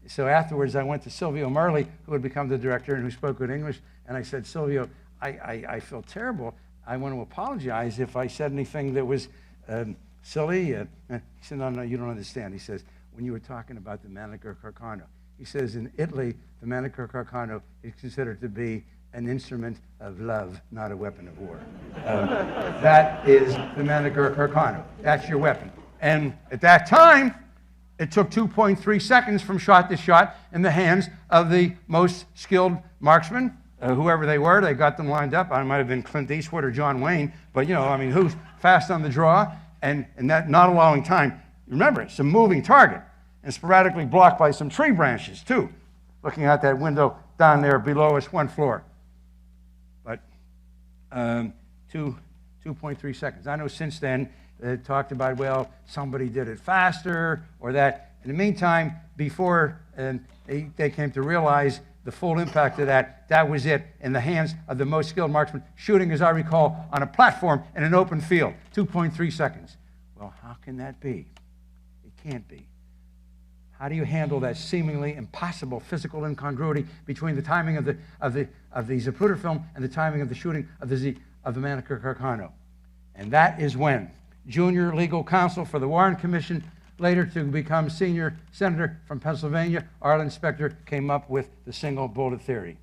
So afterwards I went to Silvio Merli, who had become the director and who spoke good English, and I said, Silvio, I feel terrible. I want to apologize if I said anything that was silly. He said, no, you don't understand. He says, when you were talking about the Manicure Carcano, he says, in Italy, the Manicure Carcano is considered to be an instrument of love, not a weapon of war. That is the Manicure Carcano. That's your weapon. And at that time, it took 2.3 seconds from shot to shot in the hands of the most skilled marksman, whoever they were. They got them lined up. I might have been Clint Eastwood or John Wayne, but, you know, I mean, who's fast on the draw and that not allowing time. Remember, it's a moving target and sporadically blocked by some tree branches, too, looking out that window down there below us, one floor. But 2.3 seconds. I know since then they talked about, well, somebody did it faster or that. In the meantime, before they came to realize the full impact of that was it in the hands of the most skilled marksman, shooting, as I recall, on a platform in an open field. 2.3 seconds. Well, how can that be? It can't be. How do you handle that seemingly impossible physical incongruity between the timing of the Zapruder film and the timing of the shooting of the Manicure Carcano? And that is when junior legal counsel for the Warren Commission, later to become senior senator from Pennsylvania, Arlen Specter, came up with the single bullet theory.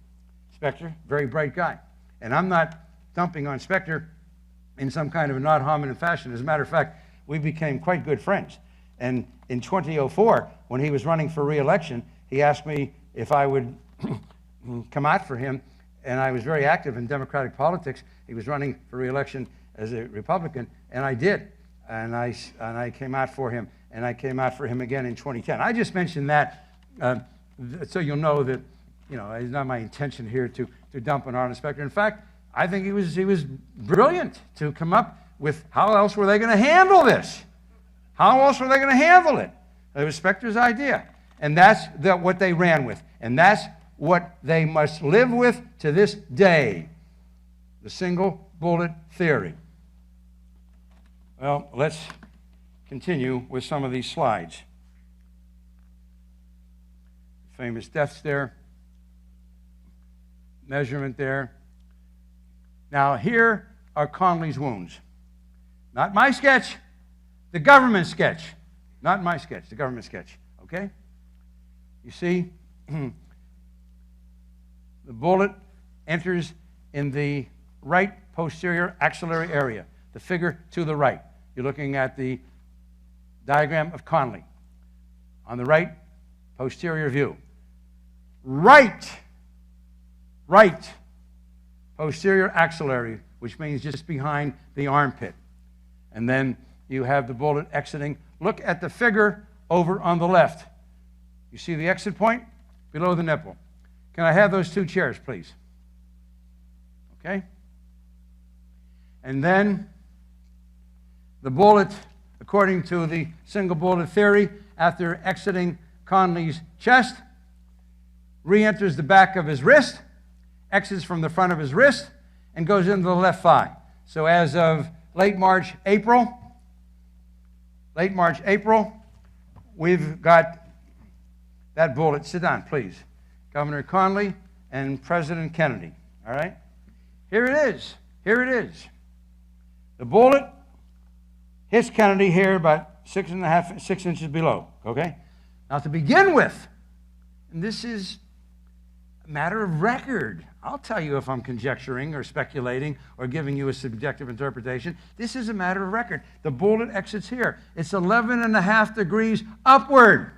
Specter, very bright guy. And I'm not dumping on Specter in some kind of a ad hominem fashion. As a matter of fact, we became quite good friends. And in 2004, when he was running for re-election, he asked me if I would come out for him, and I was very active in Democratic politics. He was running for re-election as a Republican, and I did. And I came out for him, and I came out for him again in 2010. I just mentioned that so you'll know that, you know, it's not my intention here to dump on Arlen Specter. In fact, I think he was brilliant to come up with how else were they going to handle this. How else were they going to handle it? It was Specter's idea. And that's what they ran with. And that's what they must live with to this day. The single bullet theory. Well, let's continue with some of these slides. Famous deaths there. Measurement there. Now, here are Connally's wounds. Not my sketch. The government sketch, not my sketch, the government sketch, okay? You see, the bullet enters in the right posterior axillary area, the figure to the right. You're looking at the diagram of Connally. On the right, posterior view. Right, posterior axillary, which means just behind the armpit. And then you have the bullet exiting. Look at the figure over on the left. You see the exit point below the nipple. Can I have those 2 chairs, please? Okay? And then the bullet, according to the single bullet theory, after exiting Conley's chest, re-enters the back of his wrist, exits from the front of his wrist, and goes into the left thigh. So as of late March, April, we've got that bullet. Sit down, please. Governor Conley and President Kennedy. All right? Here it is. Here it is. The bullet hits Kennedy here about 6 inches below. Okay? Now to begin with, and this is a matter of record. I'll tell you if I'm conjecturing or speculating or giving you a subjective interpretation. This is a matter of record. The bullet exits here. It's 11.5 degrees upward.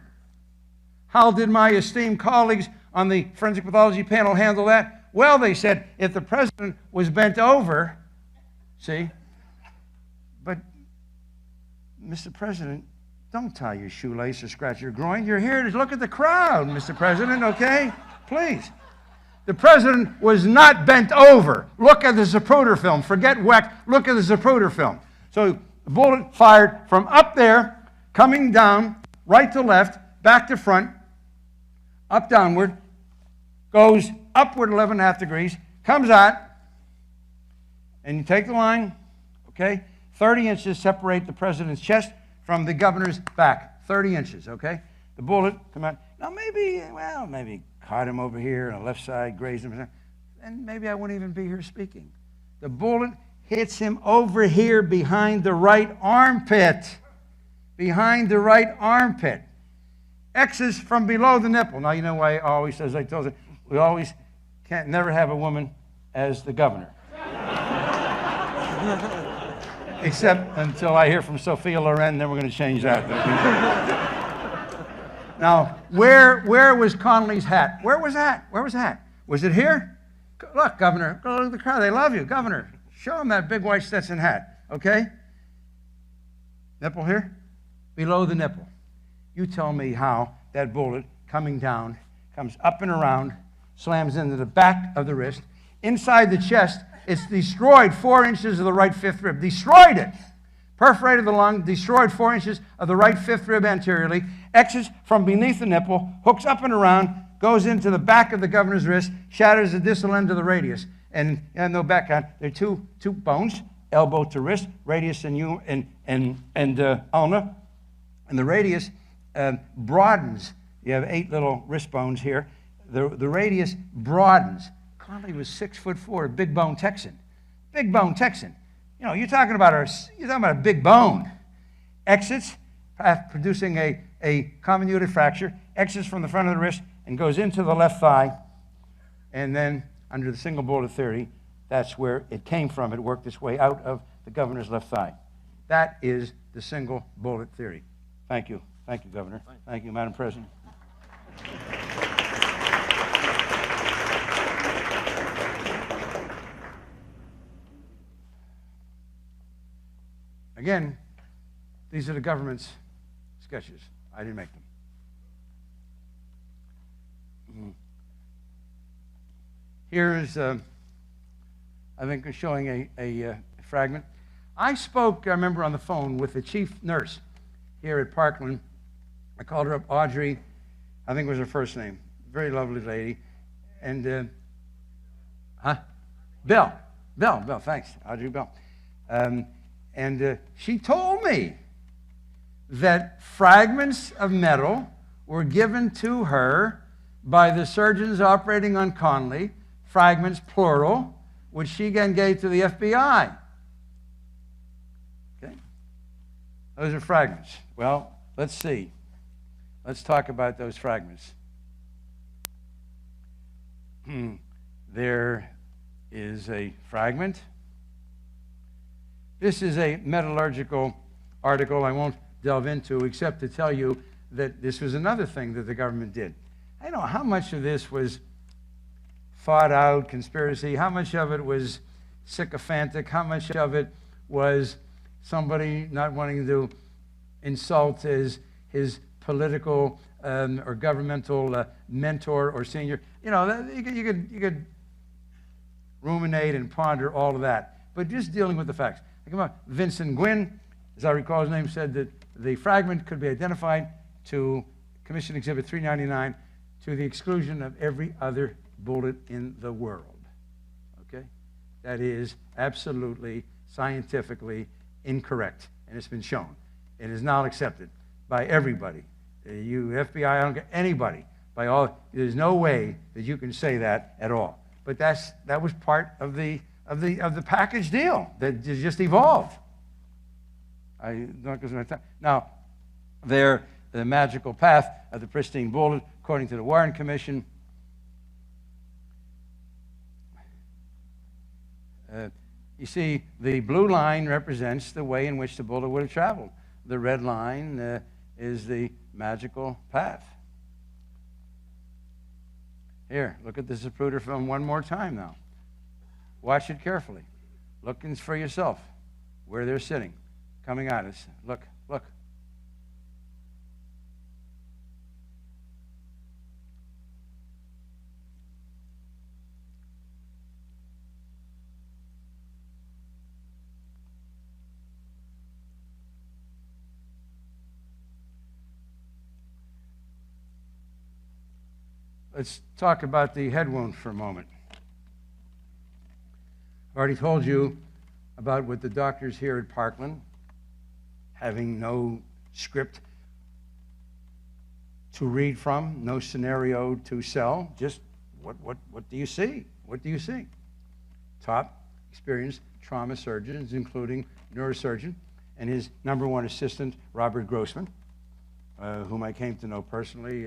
How did my esteemed colleagues on the forensic pathology panel handle that? Well, they said if the president was bent over, see, but Mr. President, don't tie your shoelace or scratch your groin. You're here to look at the crowd, Mr. President, okay? Please. The president was not bent over. Look at the Zapruder film. Forget Wecht. Look at the Zapruder film. So the bullet fired from up there, coming down, right to left, back to front, up downward, goes upward 11.5 degrees, comes out, and you take the line, okay? 30 inches separate the president's chest from the governor's back. 30 inches, okay? The bullet come out. Now maybe caught him over here on the left side, grazed him, and maybe I wouldn't even be here speaking. The bullet hits him over here behind the right armpit. Behind the right armpit. Exits from below the nipple. Now you know why I always, as I told you, we always never have a woman as the governor. Except until I hear from Sophia Loren, then we're going to change that. Now, where was Connolly's hat? Where was that? Where was that? Was it here? Look, Governor, go look at the crowd. They love you. Governor, show them that big white Stetson hat, okay? Nipple here? Below the nipple. You tell me how that bullet coming down, comes up and around, slams into the back of the wrist. Inside the chest, it's destroyed 4 inches of the right fifth rib. Destroyed it. Perforated the lung, destroyed 4 inches of the right fifth rib anteriorly, exits from beneath the nipple, hooks up and around, goes into the back of the governor's wrist, shatters the distal end of the radius. And no background, there are two bones, elbow to wrist, radius and ulna. And the radius broadens. You have 8 little wrist bones here. The radius broadens. Conley was 6'4", a big bone Texan. Big bone Texan. You know, you're talking about a big bone. Exits, producing a comminuted fracture, exits from the front of the wrist and goes into the left thigh. And then, under the single bullet theory, that's where it came from. It worked its way out of the governor's left thigh. That is the single bullet theory. Thank you. Thank you, Governor. Thank you, Madam President. Again, these are the government's sketches. I didn't make them. Here is, I think, showing a fragment. I spoke, I remember, on the phone with the chief nurse here at Parkland. I called her up, Audrey, I think was her first name. Very lovely lady. And, Bell, thanks, Audrey Bell. And she told me that fragments of metal were given to her by the surgeons operating on Conley, fragments plural, which she then gave to the FBI. Okay? Those are fragments. Well, let's see. Let's talk about those fragments. There is a fragment. This is a metallurgical article I won't delve into except to tell you that this was another thing that the government did. I don't know how much of this was thought out, conspiracy, how much of it was sycophantic, how much of it was somebody not wanting to insult his political or governmental mentor or senior. You know, you could ruminate and ponder all of that, but just dealing with the facts. Come on, Vincent Gwynn, as I recall his name, said that the fragment could be identified to Commission Exhibit 399 to the exclusion of every other bullet in the world. Okay? That is absolutely scientifically incorrect, and it's been shown. It is not accepted by everybody. You, FBI, I don't get anybody. By all, there's no way that you can say that at all. But that was part of the package deal that just evolved. Now, the magical path of the pristine bullet, according to the Warren Commission, you see, the blue line represents the way in which the bullet would have traveled. The red line is the magical path. Here, look at the Zapruder film one more time now. Watch it carefully. Look for yourself where they're sitting, coming at us. Look, look. Let's talk about the head wound for a moment. I've already told you about what the doctors here at Parkland, having no script to read from, no scenario to sell, just what do you see? What do you see? Top experienced trauma surgeons, including neurosurgeon and his #1 assistant, Robert Grossman, whom I came to know personally.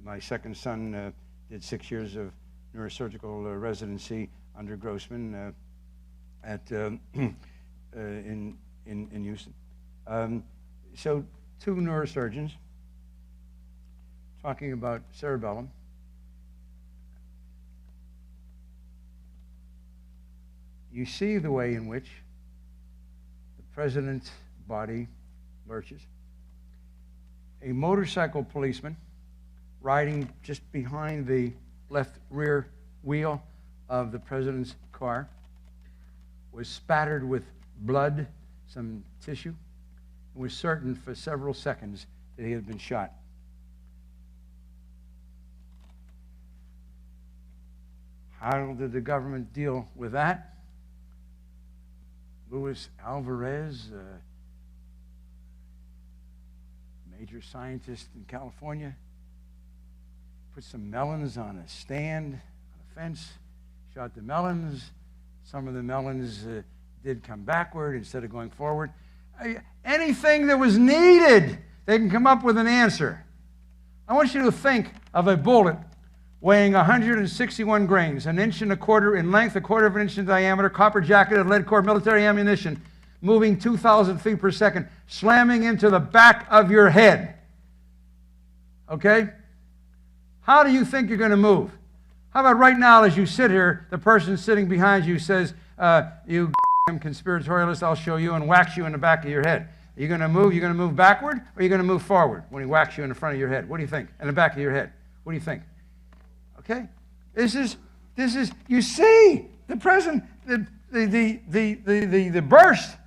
My second son did 6 years of neurosurgical residency under Grossman in Houston. So 2 neurosurgeons talking about cerebellum. You see the way in which the president's body lurches. A motorcycle policeman riding just behind the left rear wheel of the president's car was spattered with blood, some tissue, and was certain for several seconds that he had been shot. How did the government deal with that? Luis Alvarez, major scientist in California, put some melons on a stand, on a fence, shot the melons. Some of the melons did come backward instead of going forward. Anything that was needed, they can come up with an answer. I want you to think of a bullet weighing 161 grains, 1 1/4 inches in length, 1/4 inch in diameter, copper jacketed, lead core military ammunition, moving 2,000 feet per second, slamming into the back of your head. Okay? How do you think you're going to move? How about right now, as you sit here, the person sitting behind you says, you conspiratorialist, I'll show you, and whacks you in the back of your head. Are you going to move? You're going to move backward, or are you going to move forward when he whacks you in the front of your head? What do you think? In the back of your head. What do you think? Okay? This is, you see, the present, the burst.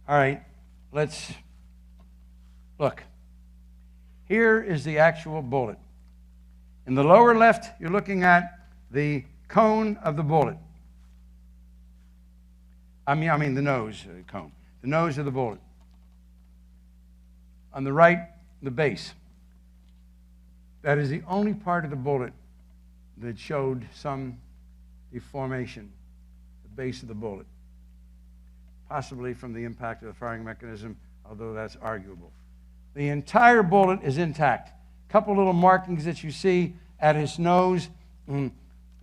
All right, let's look. Here is the actual bullet. In the lower left, you're looking at the cone of the bullet. I mean the nose cone. The nose of the bullet. On the right, the base. That is the only part of the bullet that showed some deformation, the base of the bullet. Possibly from the impact of the firing mechanism, although that's arguable. The entire bullet is intact. A couple little markings that you see at his nose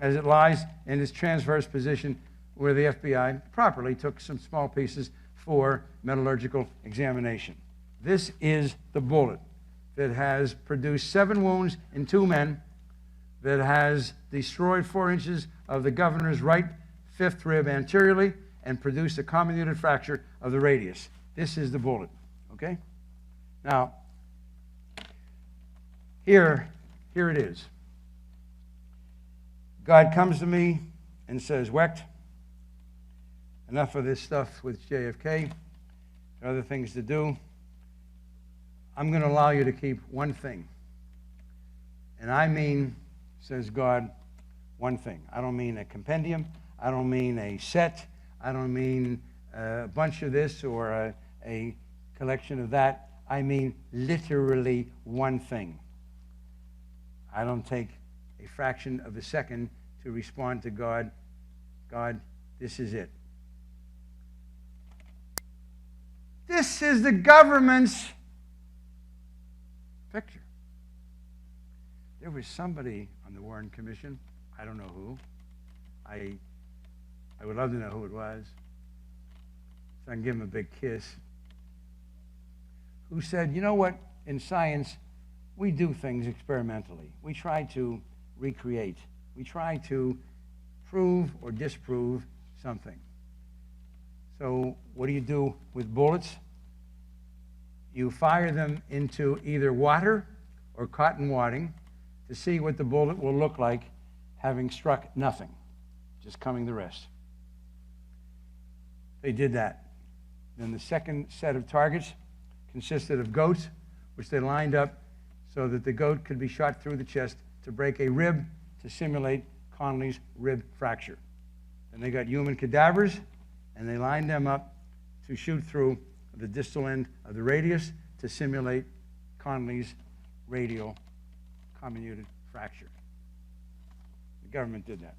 as it lies in its transverse position, where the FBI properly took some small pieces for metallurgical examination. This is the bullet that has produced 7 wounds in 2 men, that has destroyed 4 inches of the governor's right fifth rib anteriorly and produced a comminuted fracture of the radius. This is the bullet, okay? Now, here it is. God comes to me and says, Wecht, enough of this stuff with JFK. There are other things to do. I'm going to allow you to keep one thing. And I mean, says God, one thing. I don't mean a compendium. I don't mean a set. I don't mean a bunch of this or a collection of that. I mean literally one thing. I don't take a fraction of a second to respond to God. God, this is it. This is the government's picture. There was somebody on the Warren Commission, I don't know who. I would love to know who it was, so I can give him a big kiss, who said, you know what, in science, we do things experimentally. We try to recreate. We try to prove or disprove something. So what do you do with bullets? You fire them into either water or cotton wadding to see what the bullet will look like having struck nothing, just coming the rest. They did that. Then the second set of targets consisted of goats, which they lined up so that the goat could be shot through the chest to break a rib to simulate Connolly's rib fracture. Then they got human cadavers, and they lined them up to shoot through the distal end of the radius to simulate Connolly's radial comminuted fracture. The government did that.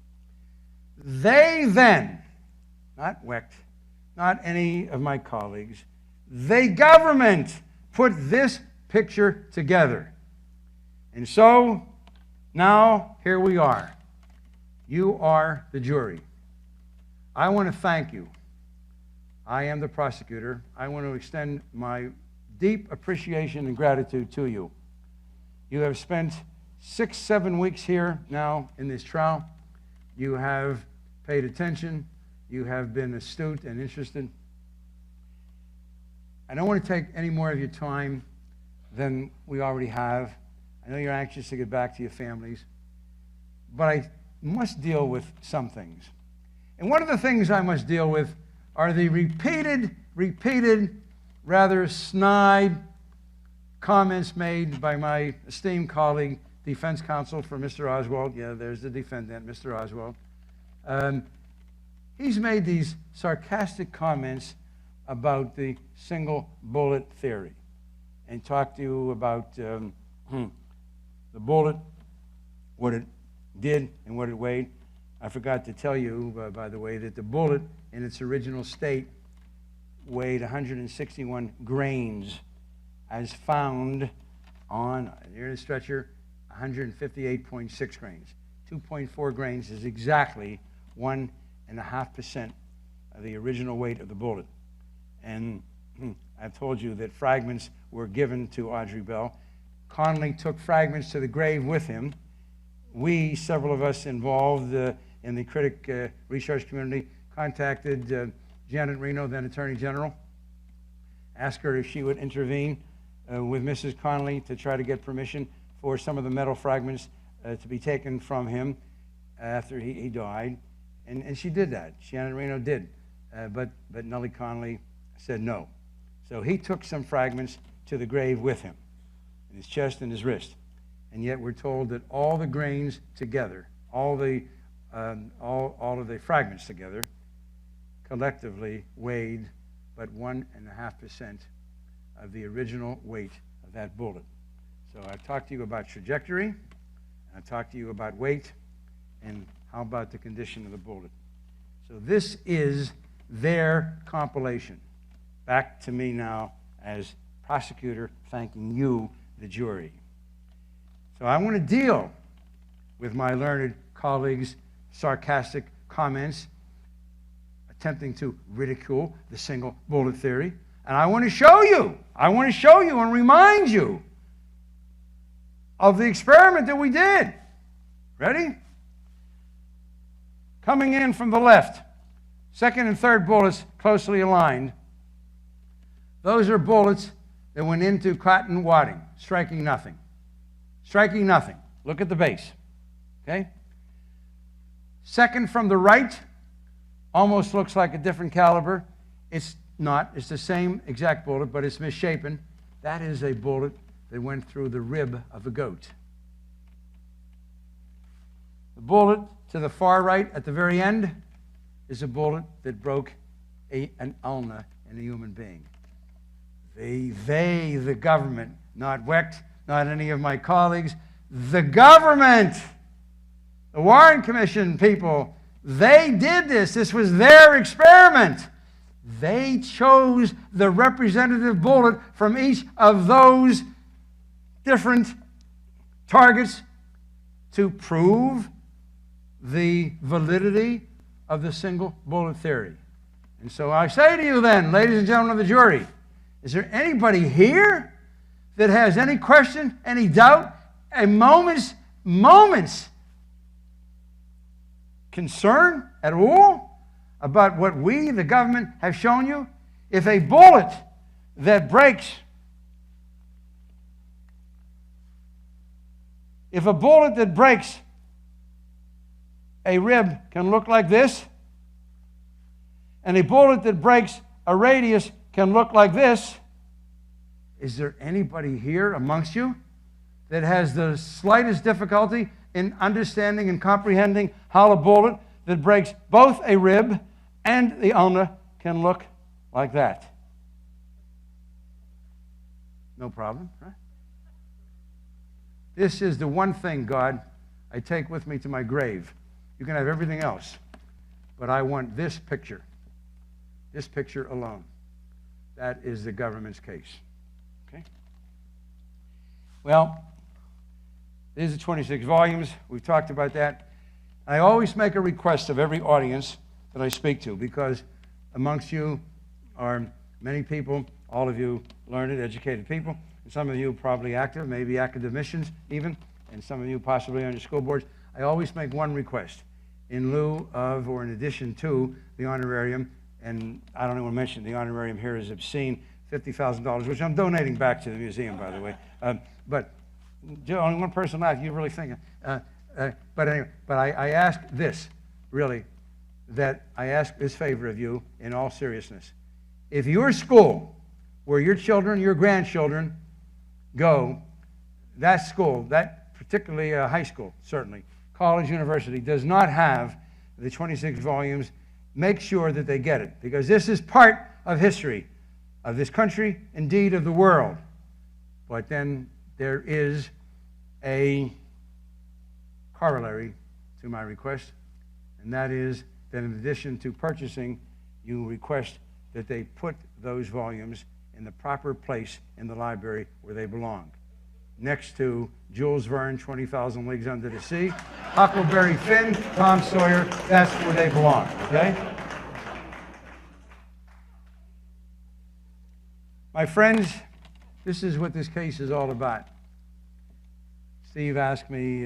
They then, not Wecht, not any of my colleagues, the government put this picture together. And so, now, here we are. You are the jury. I want to thank you. I am the prosecutor. I want to extend my deep appreciation and gratitude to you. You have spent 6-7 weeks here now in this trial. You have paid attention. You have been astute and interested. I don't want to take any more of your time than we already have. I know you're anxious to get back to your families, but I must deal with some things. And one of the things I must deal with are the repeated, rather snide comments made by my esteemed colleague, defense counsel for Mr. Oswald. Yeah, there's the defendant, Mr. Oswald. He's made these sarcastic comments about the single bullet theory and talked to you about the bullet, what it did and what it weighed. I forgot to tell you, by the way, that the bullet in its original state weighed 161 grains, as found on, near the stretcher, 158.6 grains. 2.4 grains is exactly 1.5% of the original weight of the bullet. And I've told you that fragments were given to Audrey Bell. Connolly took fragments to the grave with him. We, several of us involved in the critic research community, contacted Janet Reno, then Attorney General, asked her if she would intervene with Mrs. Connolly to try to get permission for some of the metal fragments to be taken from him after he died. And she did that. Janet Reno did. But Nellie Connolly said no. So he took some fragments to the grave with him, in his chest and his wrist. And yet we're told that all the grains together, all of the fragments together, collectively weighed but 1.5% of the original weight of that bullet. So I've talked to you about trajectory, and I've talked to you about weight, and how about the condition of the bullet. So this is their compilation. Back to me now as prosecutor, thanking you, the jury. So I want to deal with my learned colleagues' sarcastic comments, attempting to ridicule the single bullet theory. And I want to show you and remind you of the experiment that we did. Ready? Coming in from the left, Second and third bullets closely aligned. Those are bullets that went into cotton wadding, striking nothing. Striking nothing. Look at the base. Okay? Second from the right almost looks like a different caliber. It's not. It's the same exact bullet, but it's misshapen. That is a bullet that went through the rib of a goat. The bullet to the far right at the very end is a bullet that broke an ulna in a human being. They, the government, not Wecht, not any of my colleagues, the government, the Warren Commission people, they did this. This was their experiment. They chose the representative bullet from each of those different targets to prove the validity of the single bullet theory. And so I say to you then, ladies and gentlemen of the jury, is there anybody here that has any question, any doubt, a moment's concern at all about what we, the government, have shown you? If a bullet that breaks, a rib can look like this, and a bullet that breaks a radius can look like this, is there anybody here amongst you that has the slightest difficulty in understanding and comprehending how a bullet that breaks both a rib and the ulna can look like that? No problem, right? This is the one thing, God, I take with me to my grave. You can have everything else, but I want this picture alone. That is the government's case. Okay? Well, these are 26 volumes. We've talked about that. I always make a request of every audience that I speak to, because amongst you are many people, all of you learned, educated people, and some of you probably active, maybe academicians even, and some of you possibly on your school boards. I always make one request. In lieu of, or in addition to, the honorarium, and I don't even want to mention the honorarium here is obscene, $50,000, which I'm donating back to the museum, by the way. But only one person laughed. You really think? But anyway, I ask this, really, that I ask this favor of you in all seriousness. If your school, where your children, your grandchildren go, that school, that particularly high school, certainly, college, university, does not have the 26 volumes, make sure that they get it, because this is part of history of this country, indeed of the world. But then there is a corollary to my request, and that is that in addition to purchasing, you request that they put those volumes in the proper place in the library where they belong. Next to Jules Verne, 20,000 Leagues Under the Sea, Huckleberry Finn, Tom Sawyer, that's where they belong, okay? My friends, this is what this case is all about. Steve asked me,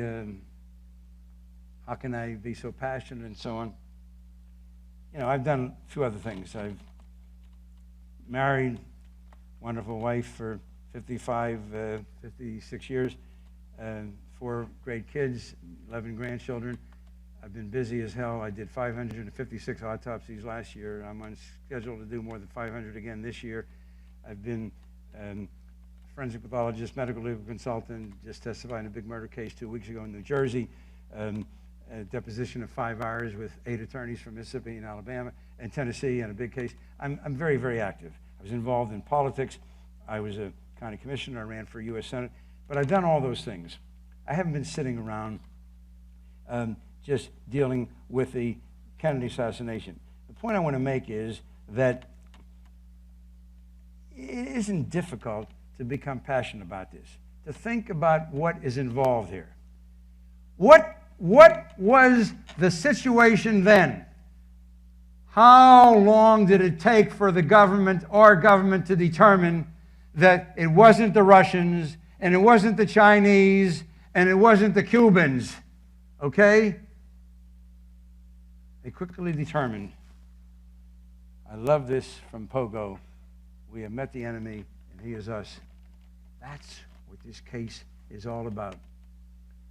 how can I be so passionate and so on? You know, I've done a few other things. I've married a wonderful wife for 56 years, 4 great kids, 11 grandchildren. I've been busy as hell. I did 556 autopsies last year. I'm on schedule to do more than 500 again this year. I've been forensic pathologist, medical legal consultant, just testified in a big murder case 2 weeks ago in New Jersey, a deposition of 5 hours with 8 attorneys from Mississippi and Alabama and Tennessee in a big case. I'm very, very active. I was involved in politics. I was a county commissioner. I ran for U.S. Senate. But I've done all those things. I haven't been sitting around just dealing with the Kennedy assassination. The point I want to make is that it isn't difficult to become passionate about this, to think about what is involved here. What was the situation then? How long did it take for the government, our government, to determine that it wasn't the Russians, and it wasn't the Chinese, and it wasn't the Cubans, okay? They quickly determined I love this from Pogo. We have met the enemy, and he is us. That's what this case is all about.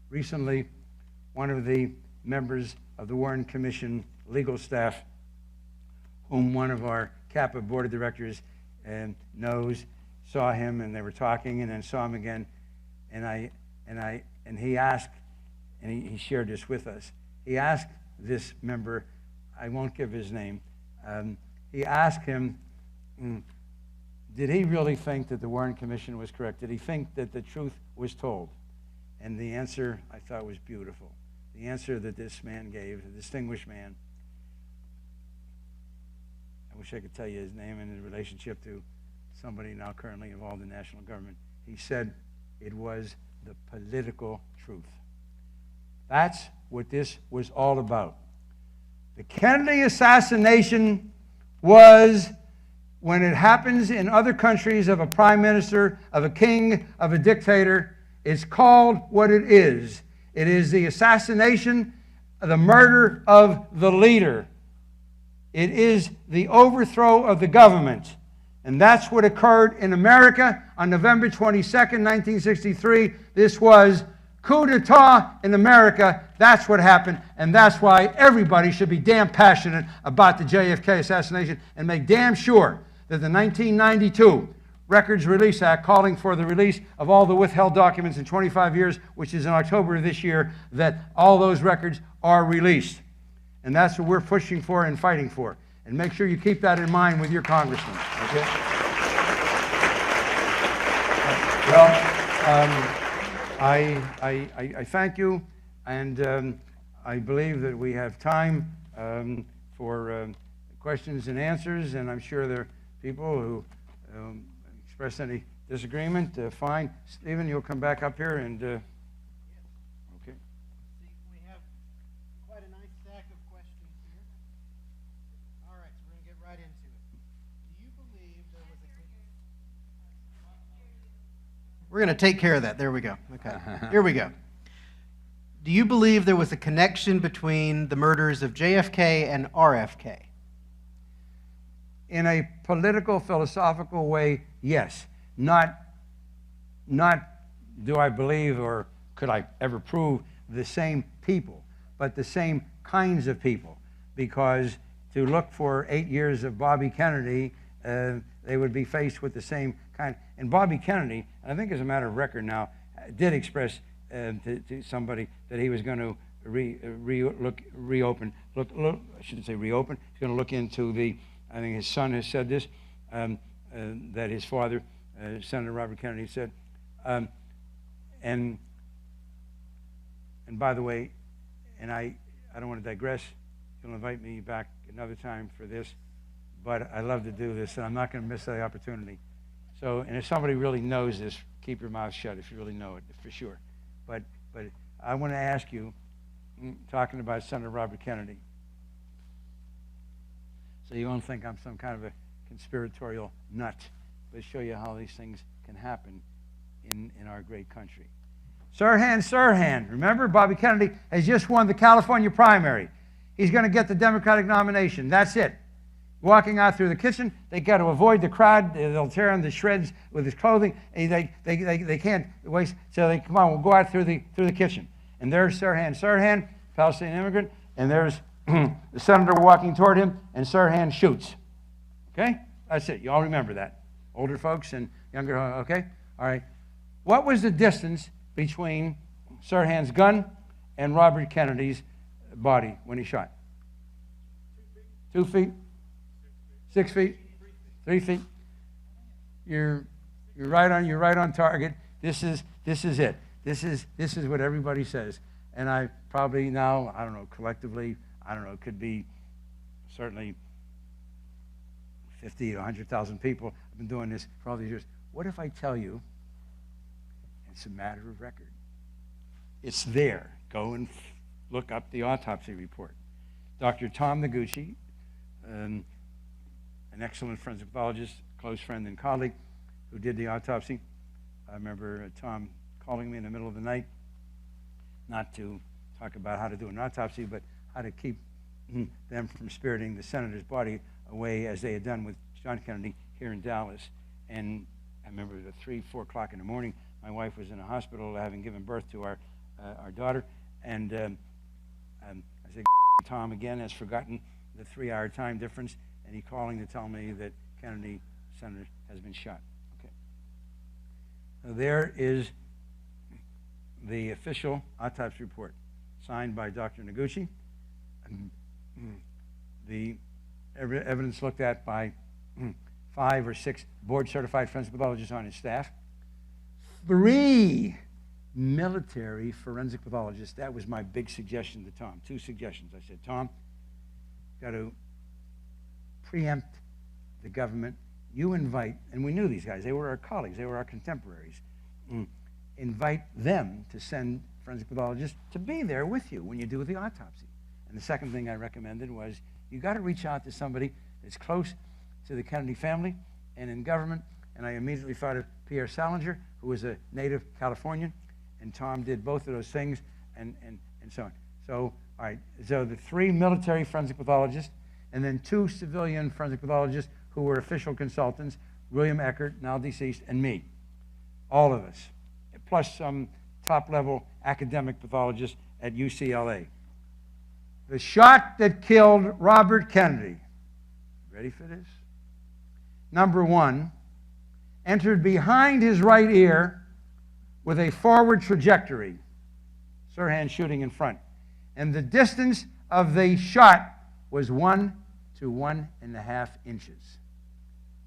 Recently, one of the members of the Warren Commission legal staff, whom one of our CAPA board of directors knows, saw him, and they were talking, and then saw him again, and he asked, and he shared this with us. He asked this member, I won't give his name, he asked him, did he really think that the Warren Commission was correct? Did he think that the truth was told? And the answer, I thought, was beautiful. The answer that this man gave, a distinguished man, I wish I could tell you his name and his relationship to somebody now currently involved in national government. He said it was the political truth. That's what this was all about. The Kennedy assassination was, when it happens in other countries, of a prime minister, of a king, of a dictator, it's called what it is. It is the assassination, the murder of the leader. It is the overthrow of the government. And that's what occurred in America on November 22nd, 1963. This was coup d'etat in America. That's what happened, and that's why everybody should be damn passionate about the JFK assassination and make damn sure that the 1992 Records Release Act, calling for the release of all the withheld documents in 25 years, which is in October of this year, that all those records are released. And that's what we're pushing for and fighting for. And make sure you keep that in mind with your congressman. Okay? Well, I thank you, and I believe that we have time for questions and answers, and I'm sure there are people who express any disagreement. Fine. Stephen, you'll come back up here and... okay. See, we have quite a nice stack of questions here. All right, so we're going to get right into it. Do you believe there was a... We're going to take care of that. There we go. Okay. Here we go. Do you believe there was a connection between the murders of JFK and RFK? In a political, philosophical way, yes. Not do I believe or could I ever prove the same people, but the same kinds of people. Because to look for 8 years of Bobby Kennedy, they would be faced with the same kind. And Bobby Kennedy, I think as a matter of record now, did express to somebody that he was going to reopen. I shouldn't say reopen. He's going to look into the... I think his son has said this, that his father, Senator Robert Kennedy, said. And by the way, and I don't want to digress. You'll invite me back another time for this, but I love to do this, and I'm not going to miss the opportunity. So, and if somebody really knows this, keep your mouth shut if you really know it, for sure. But I want to ask you, talking about Senator Robert Kennedy, so you won't think I'm some kind of a conspiratorial nut, but show you how these things can happen in our great country. Sirhan, remember Bobby Kennedy has just won the California primary. He's going to get the Democratic nomination. That's it. Walking out through the kitchen, they got to avoid the crowd. They'll tear him to shreds with his clothing. They can't waste, so they come on. We'll go out through the kitchen, and there's Sirhan, Palestinian immigrant, and there's the senator walking toward him, and Sirhan shoots. Okay? That's it. You all remember that. Older folks and younger, okay? All right. What was the distance between Sirhan's gun and Robert Kennedy's body when he shot? 2 feet? 6 feet? 3 feet? You're right on target. This is it. This is what everybody says. And I probably now, I don't know, collectively, I don't know, it could be certainly 50 to 100,000 people. I've been doing this for all these years. What if I tell you it's a matter of record? It's there. Go and look up the autopsy report. Dr. Tom Noguchi, an excellent forensic pathologist, close friend and colleague who did the autopsy. I remember Tom calling me in the middle of the night, not to talk about how to do an autopsy, but how to keep them from spiriting the senator's body away as they had done with John Kennedy here in Dallas. And I remember at 3, 4 o'clock in the morning, my wife was in a hospital having given birth to our daughter, and I said, Tom again has forgotten the 3-hour time difference, and he's calling to tell me that Kennedy, senator, has been shot. Okay. So there is the official autopsy report, signed by Dr. Noguchi. The evidence looked at by 5 or 6 board-certified forensic pathologists on his staff, 3 military forensic pathologists. That was my big suggestion to Tom. 2 suggestions. I said, Tom, got to preempt the government. You invite, and we knew these guys. They were our colleagues. They were our contemporaries. Invite them to send forensic pathologists to be there with you when you do the autopsy. And the second thing I recommended was you got to reach out to somebody that's close to the Kennedy family and in government. And I immediately thought of Pierre Salinger, who was a native Californian. And Tom did both of those things, and so on. So, all right, so the 3 military forensic pathologists, and then 2 civilian forensic pathologists who were official consultants, William Eckert, now deceased, and me. All of us, plus some top-level academic pathologists at UCLA. The shot that killed Robert Kennedy, ready for this? Number 1, entered behind his right ear with a forward trajectory, Sirhan shooting in front. And the distance of the shot was 1 to 1.5 inches.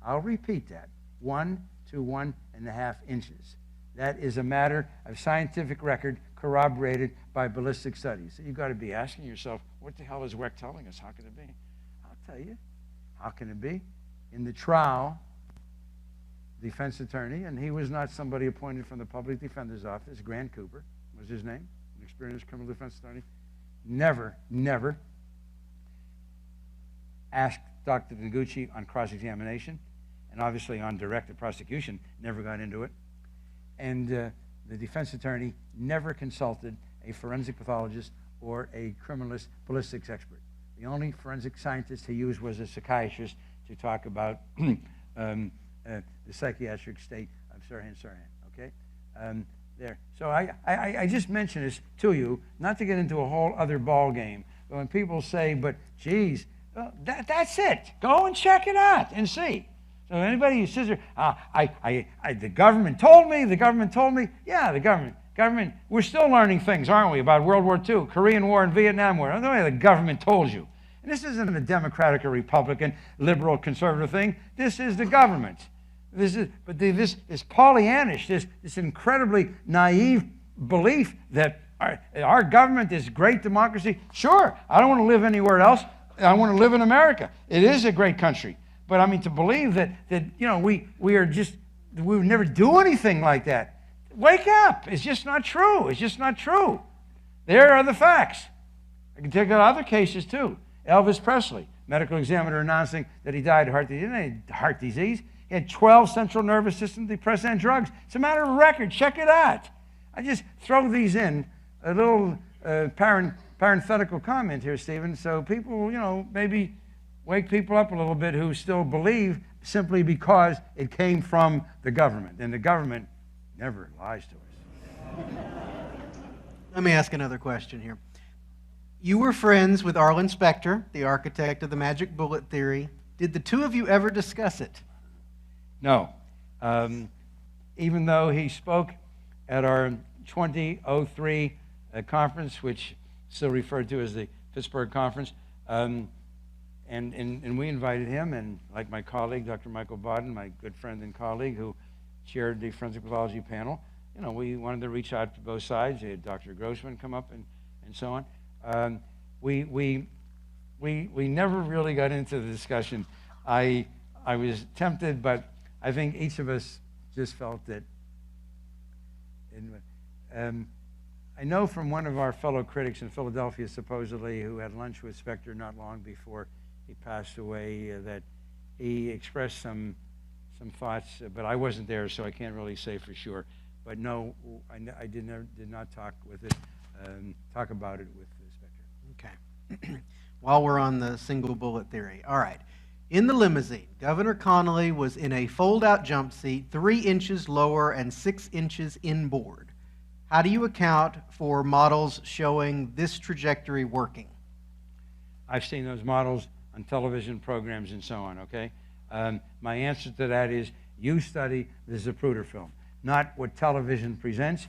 I'll repeat that, 1 to 1.5 inches. That is a matter of scientific record corroborated by ballistic studies. So you've got to be asking yourself, what the hell is Wecht telling us? How can it be? I'll tell you. How can it be? In the trial, defense attorney, and he was not somebody appointed from the public defender's office, Grant Cooper was his name, an experienced criminal defense attorney, never asked Dr. Noguchi on cross-examination, and obviously on direct prosecution, never got into it. And the defense attorney never consulted a forensic pathologist or a criminalist ballistics expert. The only forensic scientist he used was a psychiatrist to talk about the psychiatric state of Sirhan, okay? There. So I just mention this to you, not to get into a whole other ball game, but when people say, but geez, that's it. Go and check it out and see. So anybody who says, the government told me, yeah, the government, we're still learning things, aren't we, about World War II, Korean War, and Vietnam War. The government told you. And this isn't a Democratic or Republican, liberal, conservative thing. This is the government. This is Pollyannish, this incredibly naive belief that our government is great democracy. Sure, I don't want to live anywhere else. I want to live in America. It is a great country. But I mean, to believe that we would never do anything like that. Wake up. It's just not true. It's just not true. There are the facts. I can take out other cases too. Elvis Presley, medical examiner announcing that he died of heart disease. He had 12 central nervous system depressant drugs. It's a matter of record. Check it out. I just throw these in, a little parenthetical comment here, Stephen, so people, maybe wake people up a little bit who still believe simply because it came from the government. And the government never lies to us. Let me ask another question here. You were friends with Arlen Specter, the architect of the magic bullet theory. Did the two of you ever discuss it? No. Even though he spoke at our 2003 conference, which is still referred to as the Pittsburgh Conference, and we invited him, and like my colleague, Dr. Michael Bodden, my good friend and colleague who chaired the forensic pathology panel, we wanted to reach out to both sides. They had Dr. Grossman come up and so on. We never really got into the discussion. I was tempted, but I think each of us just felt that. I know from one of our fellow critics in Philadelphia, supposedly, who had lunch with Specter not long before he passed away, that he expressed some thoughts, but I wasn't there, so I can't really say for sure. But no, I did not talk about it with Specter. Okay. while we're on the single bullet theory. All right. In the limousine, Governor Connolly was in a fold-out jump seat 3 inches lower and 6 inches inboard. How do you account for models showing this trajectory working? I've seen those models on television programs and so on, okay? My answer to that is you study the Zapruder film, not what television presents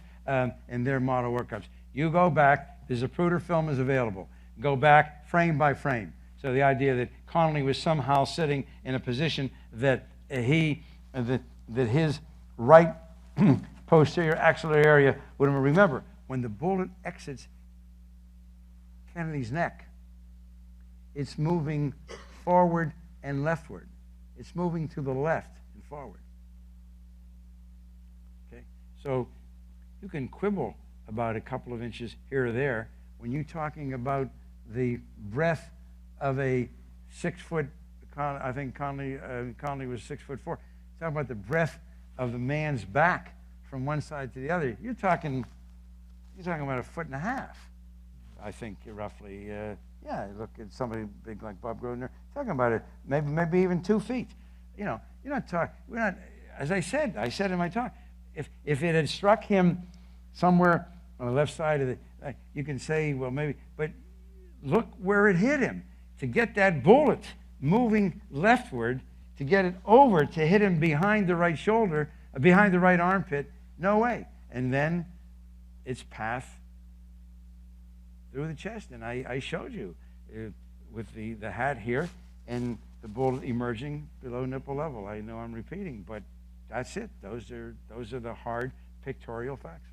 in their model workups. You go back, the Zapruder film is available. Go back frame by frame. So the idea that Connolly was somehow sitting in a position that that his right posterior axillary area would remember when the bullet exits Kennedy's neck, it's moving forward and leftward. It's moving to the left and forward. Okay, so you can quibble about a couple of inches here or there when you're talking about the breadth of a 6 foot. I think Connolly was 6'4". Talking about the breadth of the man's back from one side to the other. You're talking about 1.5 feet. I think roughly. Yeah, look at somebody big like Bob Grodner. Talking about it, maybe even 2 feet. You know, you're not talking. We're not. As I said in my talk, if it had struck him somewhere on the left side of the, you can say, well, maybe, but look where it hit him. To get that bullet moving leftward, to get it over, to hit him behind the right shoulder, behind the right armpit, no way. And then its path through the chest. And I showed you with the hat here and the bullet emerging below nipple level. I know I'm repeating, but that's it. Those are the hard pictorial facts.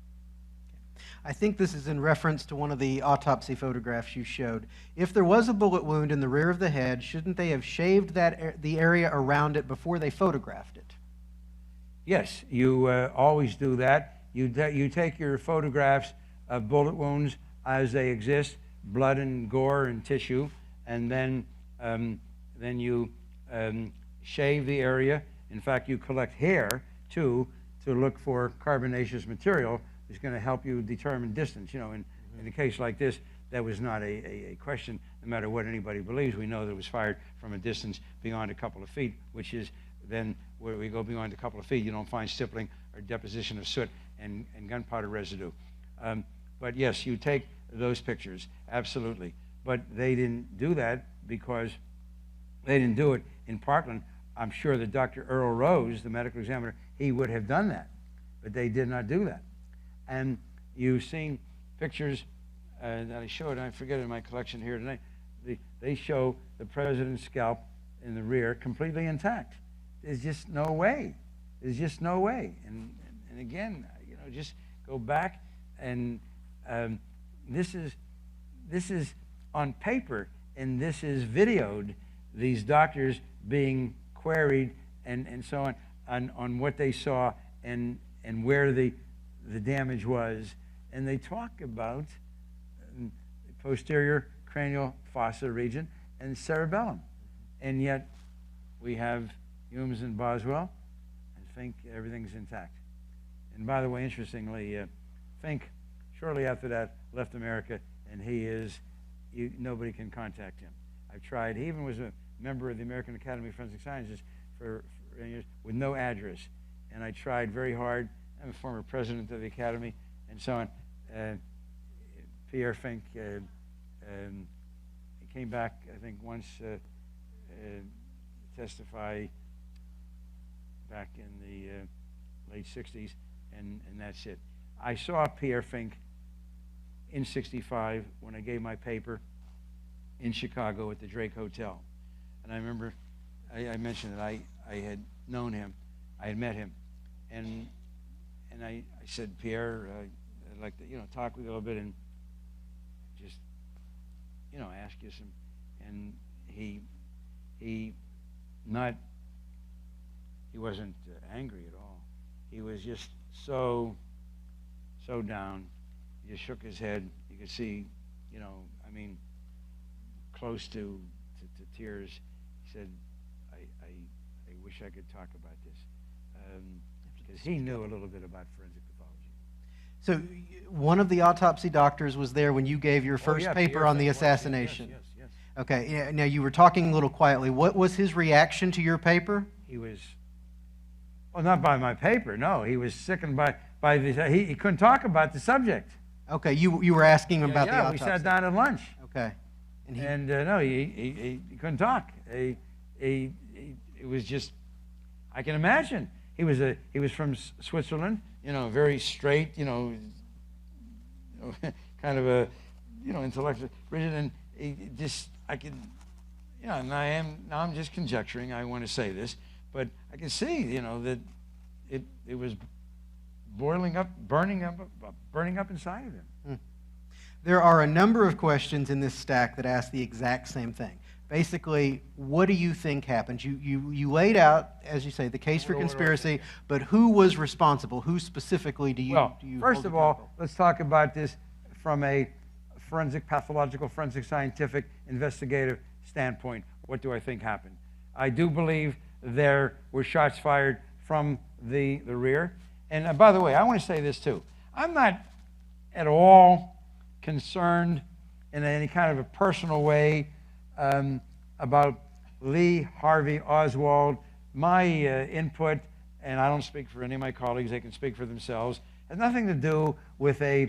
I think this is in reference to one of the autopsy photographs you showed. If there was a bullet wound in the rear of the head, shouldn't they have shaved the area around it before they photographed it? Yes, you always do that. You take your photographs of bullet wounds as they exist, blood and gore and tissue, and then you shave the area. In fact, you collect hair too to look for carbonaceous material. Is going to help you determine distance. You know, in a case like this, that was not a question, no matter what anybody believes. We know that it was fired from a distance beyond a couple of feet, which is then where we go beyond a couple of feet, you don't find stippling or deposition of soot and gunpowder residue. But yes, you take those pictures, absolutely. But they didn't do that because they didn't do it in Parkland. I'm sure that Dr. Earl Rose, the medical examiner, he would have done that, but they did not do that. And you've seen pictures that I showed, I forget in my collection here tonight, they show the president's scalp in the rear completely intact. There's just no way. There's just no way. And again, you know, just go back and this is on paper and this is videoed, these doctors being queried and so on what they saw and where the damage was, and they talk about the posterior cranial fossa region and cerebellum, and yet we have Humes and Boswell and think everything's intact. And by the way, interestingly, Fink shortly after that left America, and nobody can contact him. I've tried. He even was a member of the American Academy of Forensic Sciences for years with no address, and I tried very hard. I'm a former president of the Academy, and so on. Pierre Fink, he came back, I think, once to testify back in the late 60s, and that's it. I saw Pierre Fink in '65 when I gave my paper in Chicago at the Drake Hotel. And I remember I mentioned that I had known him, I had met him, and I said, Pierre, I'd like to, talk with you a little bit and just, ask you some. And he wasn't angry at all. He was just so down. He just shook his head. You could see, close to tears. He said, I wish I could talk about this. Because he knew a little bit about forensic pathology. So one of the autopsy doctors was there when you gave your first paper on the assassination. Yes. Okay, yeah, now you were talking a little quietly. What was his reaction to your paper? He was, well, not by my paper, no. He was sickened by the, he couldn't talk about the subject. Okay, you were asking him about the Yeah, we autopsy. sat down at lunch. Okay. And No, he couldn't talk. It was just, I can imagine. He was from Switzerland, very straight, kind of a, intellectual, rigid, and he just, I could, and now I'm just conjecturing, I want to say this, but I can see, that it was burning up inside of him. There are a number of questions in this stack that ask the exact same thing. Basically, what do you think happened? You laid out, as you say, the case for conspiracy, but who was responsible? Who specifically do you Well, do you first hold of all, accountable? let's talk about this from a forensic, pathological, forensic, scientific, investigative standpoint. What do I think happened? I do believe there were shots fired from the rear. And by the way, I want to say this too. I'm not at all concerned in any kind of a personal way about Lee Harvey Oswald. My input, and I don't speak for any of my colleagues, they can speak for themselves, has nothing to do with a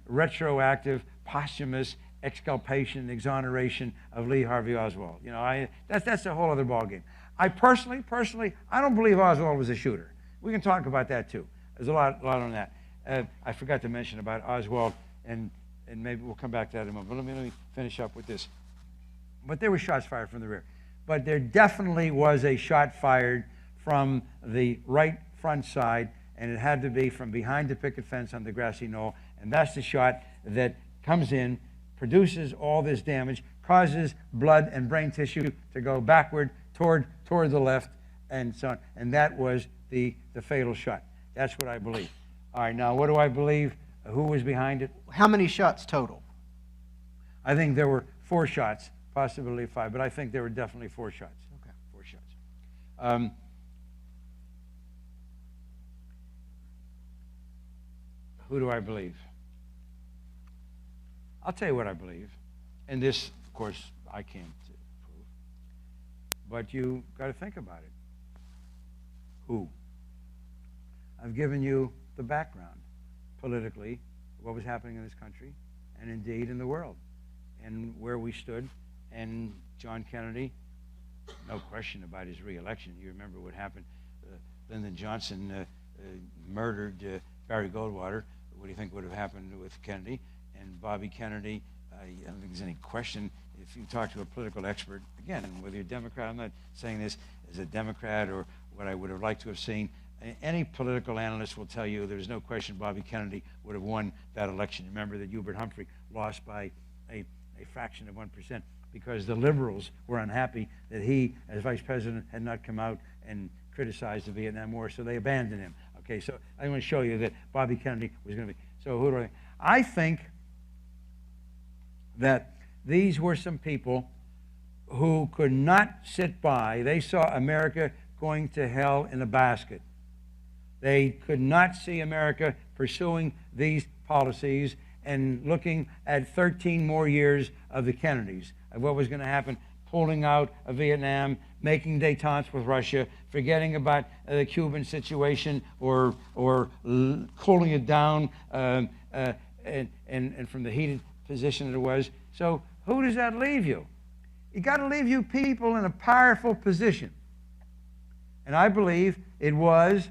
retroactive, posthumous exculpation, exoneration of Lee Harvey Oswald. That's a whole other ballgame. I personally, I don't believe Oswald was a shooter. We can talk about that too. There's a lot on that. I forgot to mention about Oswald, and maybe we'll come back to that in a moment. But let me finish up with this. But there were shots fired from the rear. But there definitely was a shot fired from the right front side, and it had to be from behind the picket fence on the grassy knoll. And that's the shot that comes in, produces all this damage, causes blood and brain tissue to go backward toward the left, and so on. And that was the fatal shot. That's what I believe. All right, now what do I believe? Who was behind it? How many shots total? I think there were 4 shots, possibly 5, but I think there were definitely 4 shots. Okay. 4 shots. Who do I believe? I'll tell you what I believe. And this, of course, I can't prove. But you got to think about it. Who? I've given you the background politically, what was happening in this country, and indeed in the world, and where we stood. And John Kennedy, no question about his re-election. You remember what happened. Lyndon Johnson murdered Barry Goldwater. What do you think would have happened with Kennedy? And Bobby Kennedy, I don't think there's any question. If you talk to a political expert, again, whether you're a Democrat, I'm not saying this as a Democrat or what I would have liked to have seen, any political analyst will tell you there's no question Bobby Kennedy would have won that election. Remember that Hubert Humphrey lost by a fraction of 1% because the liberals were unhappy that he, as vice president, had not come out and criticized the Vietnam War, so they abandoned him. Okay, so I want to show you that Bobby Kennedy was going to be. So who do I think? I think that these were some people who could not sit by. They saw America going to hell in a basket. They could not see America pursuing these policies and looking at 13 more years of the Kennedys, of what was going to happen, pulling out of Vietnam, making détente with Russia, forgetting about the Cuban situation or cooling it down and from the heated position that it was. So who does that leave you? You got to leave you people in a powerful position. And I believe it was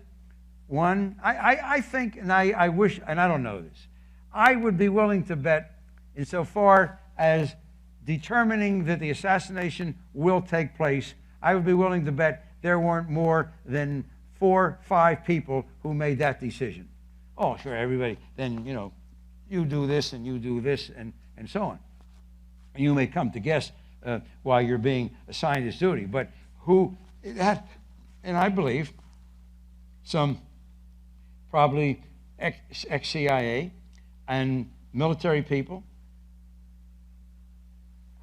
one, I think, and I wish, and I don't know this, I would be willing to bet insofar as determining that the assassination will take place, I would be willing to bet there weren't more than 4, 5 people who made that decision. Oh, sure, everybody, then, you do this and you do this and so on. You may come to guess while you're being assigned this duty, but who, that, and I believe some probably ex-CIA and military people.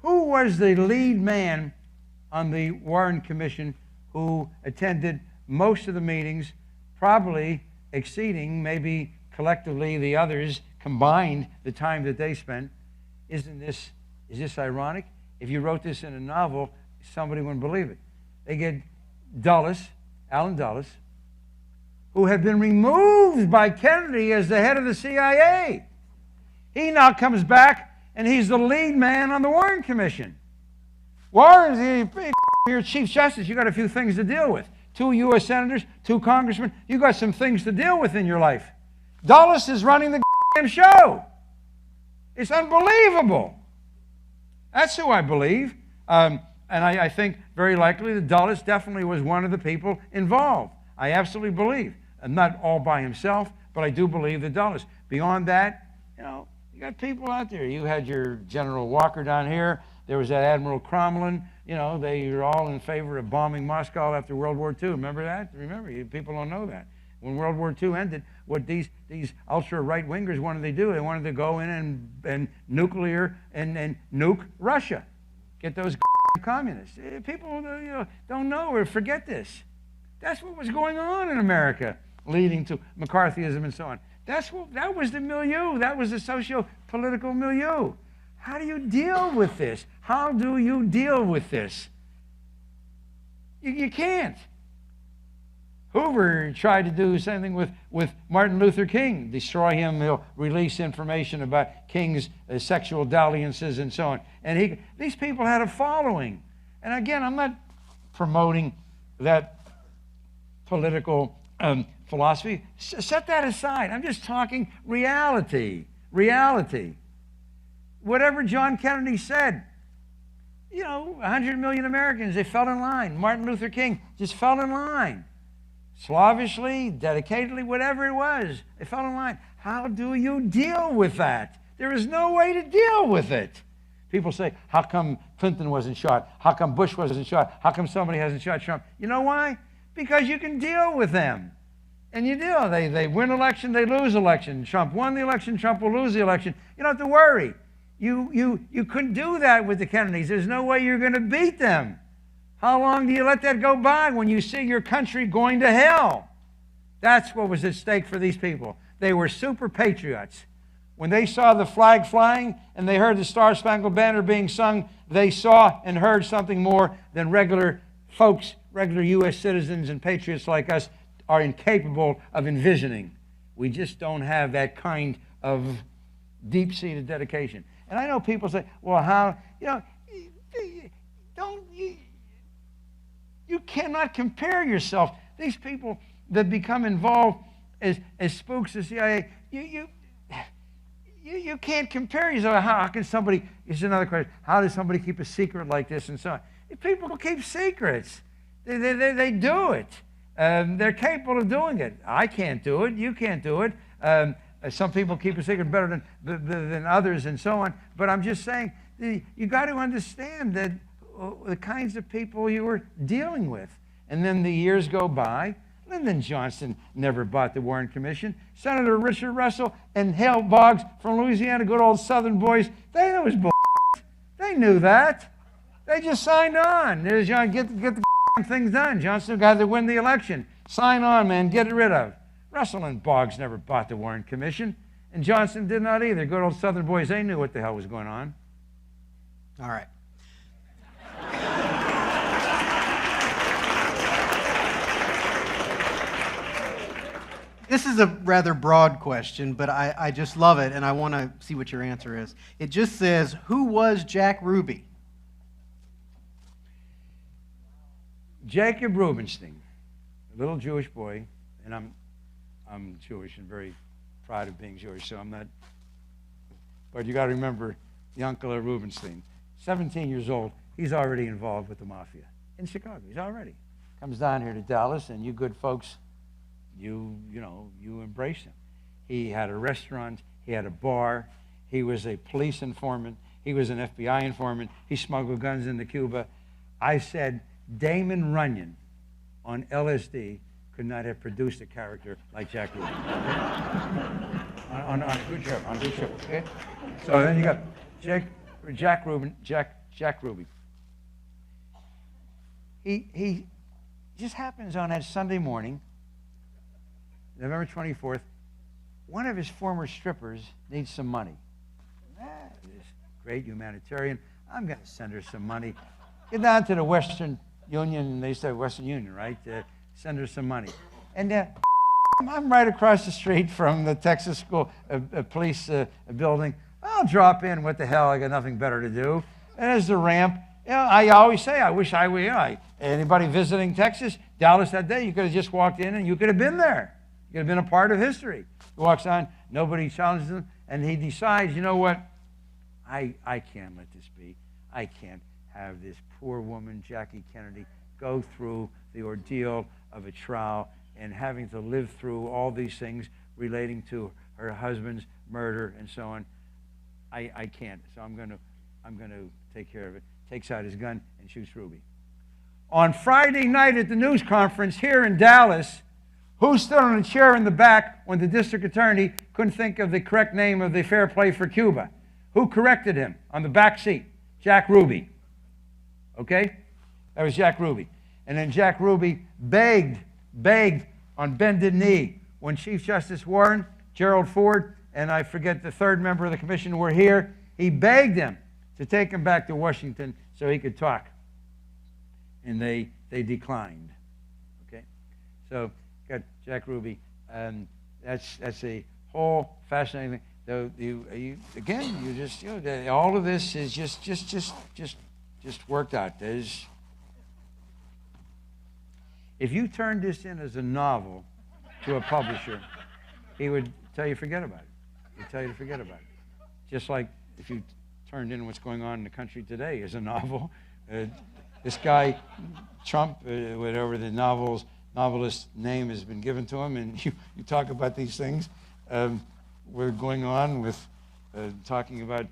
Who was the lead man on the Warren Commission who attended most of the meetings, probably exceeding maybe collectively the others combined the time that they spent? Is this ironic? If you wrote this in a novel, somebody wouldn't believe it. They get Dulles, Allen Dulles, who had been removed by Kennedy as the head of the CIA. He now comes back, and he's the lead man on the Warren Commission. Warren, you're Chief Justice, you got a few things to deal with. 2 U.S. senators, 2 congressmen, you got some things to deal with in your life. Dulles is running the damn show. It's unbelievable. That's who I believe. And I think very likely that Dulles definitely was one of the people involved. I absolutely believe. And not all by himself, but I do believe that Dulles. Beyond that, you got people out there. You had your General Walker down here. There was that Admiral Crommelin. They were all in favor of bombing Moscow after World War II. Remember that? People don't know that. When World War II ended, what these ultra right-wingers wanted to do, they wanted to go in and nuclear and nuke Russia. Get those communists. People don't know or forget this. That's what was going on in America, leading to McCarthyism and so on. That was the milieu. That was the socio-political milieu. How do you deal with this? How do you deal with this? You can't. Hoover tried to do something with Martin Luther King, destroy him. He'll release information about King's sexual dalliances and so on. And these people had a following. And again, I'm not promoting that political philosophy. Set that aside. I'm just talking reality. Reality. Whatever John Kennedy said, 100 million Americans, they fell in line. Martin Luther King just fell in line. Slavishly, dedicatedly, whatever it was, they fell in line. How do you deal with that? There is no way to deal with it. People say, how come Clinton wasn't shot? How come Bush wasn't shot? How come somebody hasn't shot Trump? You know why? Because you can deal with them. And you deal. They win election, they lose election. Trump won the election, Trump will lose the election. You don't have to worry. You couldn't do that with the Kennedys. There's no way you're going to beat them. How long do you let that go by when you see your country going to hell? That's what was at stake for these people. They were super patriots. When they saw the flag flying and they heard the Star-Spangled Banner being sung, they saw and heard something more than regular folks, regular U.S. citizens and patriots like us are incapable of envisioning. We just don't have that kind of deep-seated dedication. And I know people say, well, how, you cannot compare yourself. These people that become involved as spooks of the CIA, you can't compare yourself. How can somebody, here's another question, how does somebody keep a secret like this and so on? People keep secrets. They do it. They're capable of doing it. I can't do it. You can't do it. Some people keep a secret better than others and so on. But I'm just saying, you got to understand that the kinds of people you were dealing with. And then the years go by. Lyndon Johnson never bought the Warren Commission. Senator Richard Russell and Hale Boggs from Louisiana, good old Southern boys, they knew it was bull. They knew that. They just signed on. There's get the things done. Johnson got to win the election. Sign on, man. Get it rid of. Russell and Boggs never bought the Warren Commission, and Johnson did not either. Good old Southern boys, they knew what the hell was going on. All right. This is a rather broad question, but I just love it, and I want to see what your answer is. It just says, who was Jack Ruby? Jacob Rubenstein, a little Jewish boy, and I'm Jewish and very proud of being Jewish, so I'm not, but you got to remember the uncle of Rubenstein. 17 years old, he's already involved with the mafia in Chicago. He's already. Comes down here to Dallas, and you good folks, you embrace him. He had a restaurant, he had a bar, he was a police informant, he was an FBI informant, he smuggled guns into Cuba. I said, Damon Runyon on LSD could not have produced a character like Jack Ruby. on a good show, okay? So then you got Jack Ruby. He just happens on that Sunday morning, November 24th, one of his former strippers needs some money. This great humanitarian. I'm going to send her some money. Get down to the Western Union, and they say Western Union, right? Send her some money. And I'm right across the street from the Texas School Police building. I'll drop in. What the hell? I got nothing better to do. And there's the ramp. You know, I always say, I wish I were, anybody visiting Texas, Dallas that day, you could have just walked in and you could have been there. You could have been a part of history. He walks on, nobody challenges him, and he decides, you know what? I can't let this be. I can't have this poor woman, Jackie Kennedy, go through the ordeal of a trial and having to live through all these things relating to her husband's murder and so on. I can't. So I'm going to take care of it. Takes out his gun and shoots Ruby. On Friday night at the news conference here in Dallas, who stood on a chair in the back when the district attorney couldn't think of the correct name of the Fair Play for Cuba? Who corrected him on the back seat? Jack Ruby. Okay? That was Jack Ruby. And then Jack Ruby begged on bended knee when Chief Justice Warren, Gerald Ford, and I forget the third member of the commission were here. He begged him to take him back to Washington so he could talk. And they declined. Okay? So, got Jack Ruby. That's a whole fascinating thing. Though all of this is just worked out. If you turned this in as a novel to a publisher, he would tell you forget about it. He'd tell you to forget about it. Just like if you turned in what's going on in the country today as a novel, this guy Trump, whatever the novelist's name has been given to him, and you talk about these things. We're going on with talking about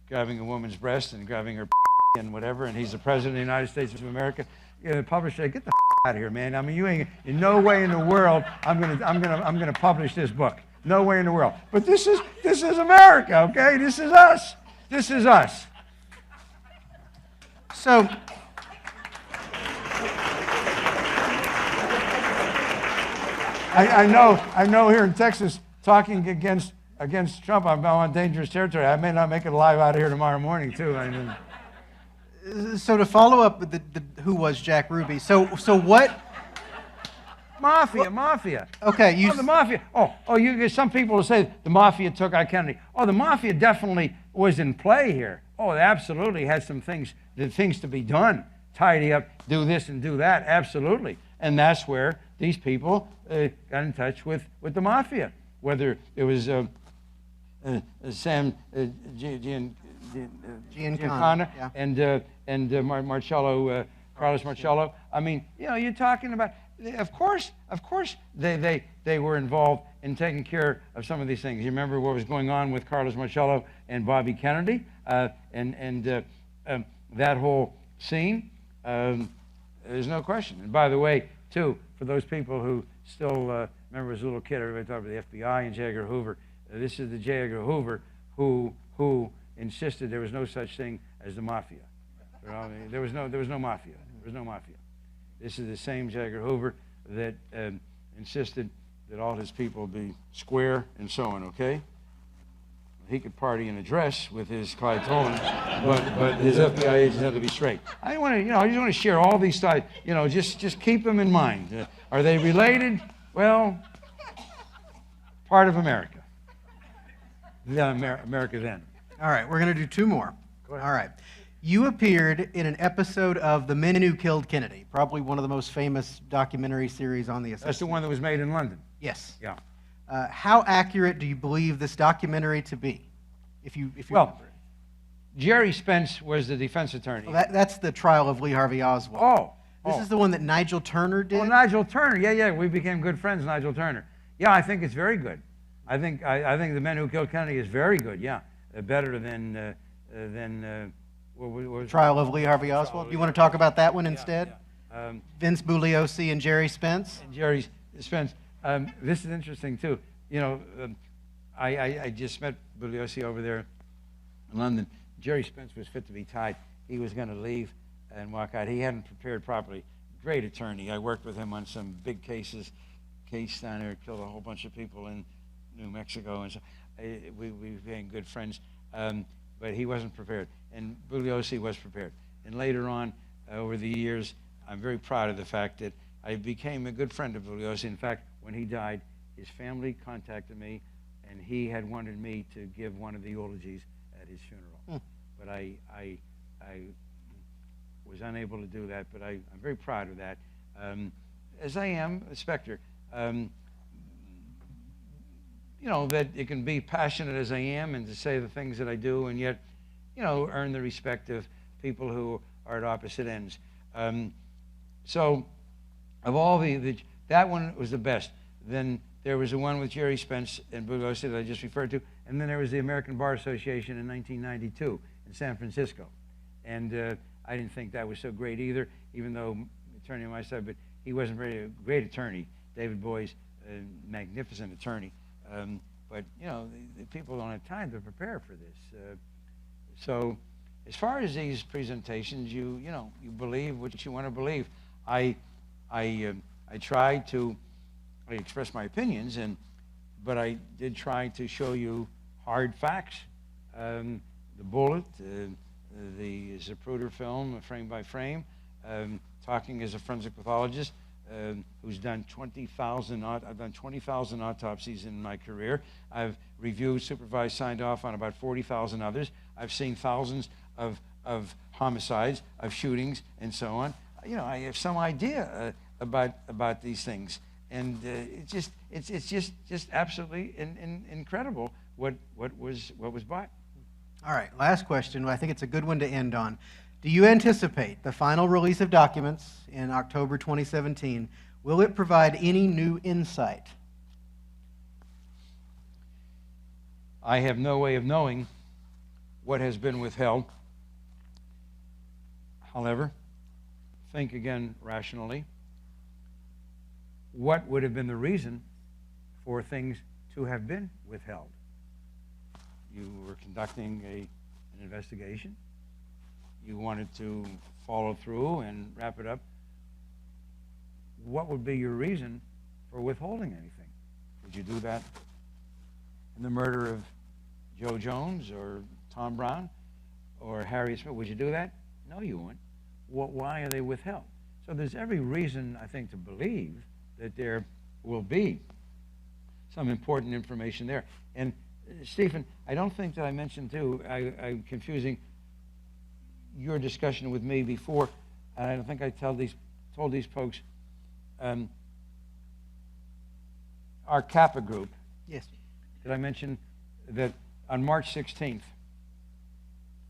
grabbing a woman's breast and grabbing her and whatever, and he's the president of the United States of America. The publisher, get the out of here, man. I mean, you ain't in no way in the world. I'm gonna publish this book. No way in the world. But this is America, okay? This is us. This is us. So, I know here in Texas, talking against Trump, I'm on dangerous territory. I may not make it live out of here tomorrow morning, too. so to follow up with who was Jack Ruby? So what? Mafia. Okay, the mafia. Some people will say the mafia took out Kennedy. Oh, the mafia definitely was in play here. Oh, they absolutely had some things to be done. Tidy up, do this and do that, absolutely. And that's where these people got in touch with the mafia. Whether it was Sam Giancana and Marcello, Carlos Marcello. I mean, you're talking about. Of course, they were involved in taking care of some of these things. You remember what was going on with Carlos Marcello and Bobby Kennedy, and that whole scene. There's no question. And by the way, too, for those people who still remember as a little kid, everybody talked about the FBI and J. Edgar Hoover. This is the J. Edgar Hoover who insisted there was no such thing as the mafia. There was no mafia. There was no mafia. This is the same J. Edgar Hoover that insisted that all his people be square and so on, okay? He could party in a dress with his Clyde Tolan, but his FBI agents had to be straight. I just want to share all these sides. Just keep them in mind. Are they related? Well, part of America. America then. All right, we're going to do two more. Go ahead. All right. You appeared in an episode of The Men Who Killed Kennedy, probably one of the most famous documentary series on the assassination. That's the one that was made in London. Yes. Yeah. How accurate do you believe this documentary to be? If you remember it. Jerry Spence was the defense attorney. Well, that's the trial of Lee Harvey Oswald. This is the one that Nigel Turner did? Oh, Nigel Turner. Yeah. We became good friends, Nigel Turner. Yeah, I think it's very good. I think The Men Who Killed Kennedy is very good, yeah. Better than Trial of Lee Harvey Oswald. You want to talk about that one instead? Yeah. Vince Bugliosi and Jerry Spence? And Jerry Spence. This is interesting, too. I just met Bugliosi over there in London. Jerry Spence was fit to be tied. He was going to leave and walk out. He hadn't prepared properly. Great attorney. I worked with him on some big cases. Case down there killed a whole bunch of people in New Mexico. And so we became good friends. but he wasn't prepared. And Bugliosi was prepared. And later on, over the years, I'm very proud of the fact that I became a good friend of Bugliosi. In fact, when he died, his family contacted me, and he had wanted me to give one of the eulogies at his funeral. But I was unable to do that, but I'm very proud of that. As I am a Spectre. You know, that it can be passionate as I am and to say the things that I do and yet, you know, earn the respect of people who are at opposite ends. So of all that one was the best. Then there was the one with Jerry Spence and Bugliosi that I just referred to, and then there was the American Bar Association in 1992 in San Francisco. And I didn't think that was so great either, even though attorney on my side, but he wasn't very a great attorney. David Boy's a magnificent attorney. But, you know, the people don't have time to prepare for this. So as far as these presentations, you know, you believe what you want to believe. I try to express my opinions, but I did try to show you hard facts. The Bullet, the Zapruder film, frame by frame, talking as a forensic pathologist, who's done 20,000, I've done 20,000 autopsies in my career. I've reviewed, supervised, signed off on about 40,000 others. I've seen thousands of homicides, of shootings, and so on. You know, I have some idea about these things, and it's just absolutely incredible what was bought. All right, last question. I think it's a good one to end on. Do you anticipate the final release of documents in October 2017? Will it provide any new insight? I have no way of knowing what has been withheld. However, think again rationally. What would have been the reason for things to have been withheld? You were conducting an investigation. You wanted to follow through and wrap it up. What would be your reason for withholding anything? Would you do that in the murder of Joe Jones or Tom Brown or Harriet Smith? Would you do that? No, you wouldn't. Why are they withheld? So there's every reason, I think, to believe that there will be some important information there. And Stephen, I don't think that I mentioned too, I'm confusing your discussion with me before, and I don't think I told these folks, our Kappa group. Yes. Did I mention that on March 16th,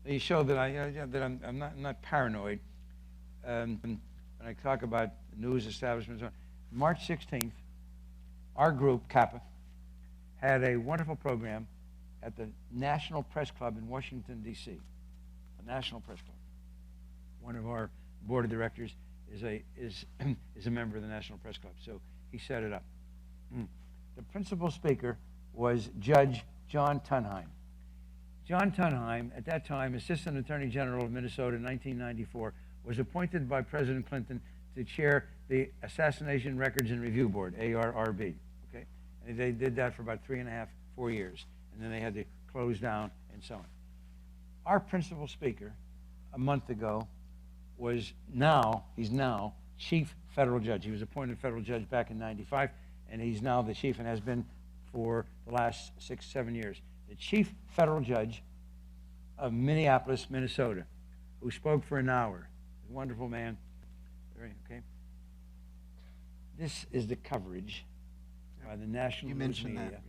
they show that I'm not paranoid. When I talk about news establishments, March 16th, our group, Kappa, had a wonderful program at the National Press Club in Washington, D.C. The National Press Club. One of our board of directors is a member of the National Press Club, so he set it up. The principal speaker was Judge John Tunheim. John Tunheim, at that time, Assistant Attorney General of Minnesota in 1994, was appointed by President Clinton to chair the Assassination Records and Review Board, ARRB. Okay? And they did that for about 3.5, 4 years, and then they had to close down and so on. Our principal speaker, a month ago, he's now Chief Federal Judge. He was appointed Federal Judge back in '95, and he's now the Chief and has been for the last 6, 7 years. The Chief Federal Judge of Minneapolis, Minnesota, who spoke for an hour. A wonderful man. Okay. This is the coverage by the national news media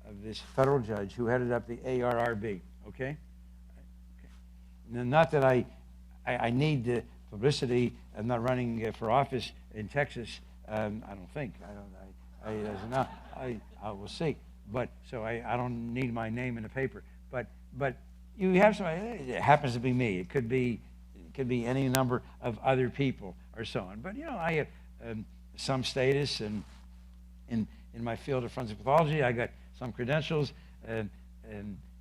of this federal judge who headed up the ARRB. Okay. Not that I need the publicity. I'm not running for office in Texas. I don't think. I will see. But so I don't need my name in the paper. But you have somebody. It happens to be me. It could be any number of other people or so on. But you know, I have some status and in my field of forensic pathology. I got some credentials and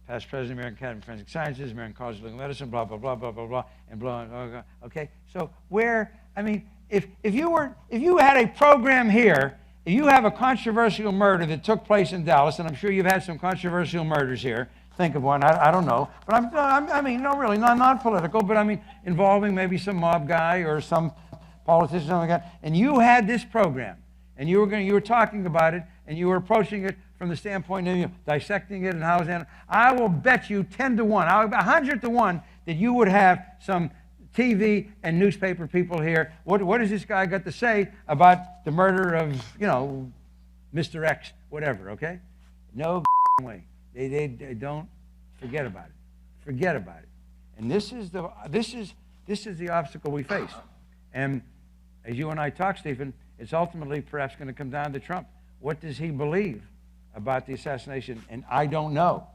past president of the American Academy of Forensic Sciences, American College of Legal Medicine, blah, blah, blah, blah, blah, blah, and blah, blah, blah. Okay, so if you had a program here, if you have a controversial murder that took place in Dallas, and I'm sure you've had some controversial murders here think of one. I don't know. But I mean, no, really, not political, but I mean, involving maybe some mob guy or some politician, something like that. And you had this program, and you were talking about it, and you were approaching it from the standpoint of dissecting it and how it's. I will bet you 10 to 1, 100 to 1 that you would have some TV and newspaper people here. What has this guy got to say about the murder of, Mr. X, whatever, okay? No way. They don't. Forget about it. Forget about it. And this is the obstacle we face. And as you and I talk, Stephen, it's ultimately perhaps going to come down to Trump. What does he believe about the assassination? And I don't know.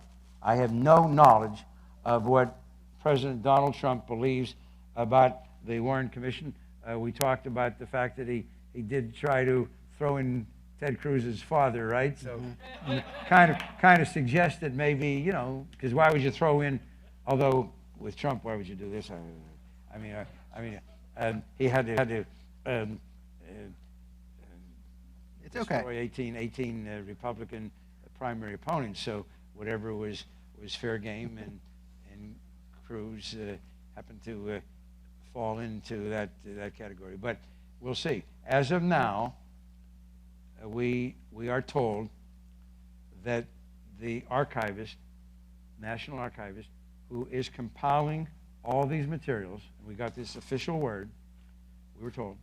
I have no knowledge of what President Donald Trump believes about the Warren Commission. We talked about the fact that he did try to throw in Ted Cruz's father, right? So kind of suggested maybe, because why would you throw in, although with Trump, why would you do this? He had to It's okay. destroy 18 Republican primary opponents, so whatever was fair game, and Cruz happened to fall into that category. But we'll see. As of now, we are told that the archivist, national archivist, who is compiling all these materials, and we got this official word, we were told,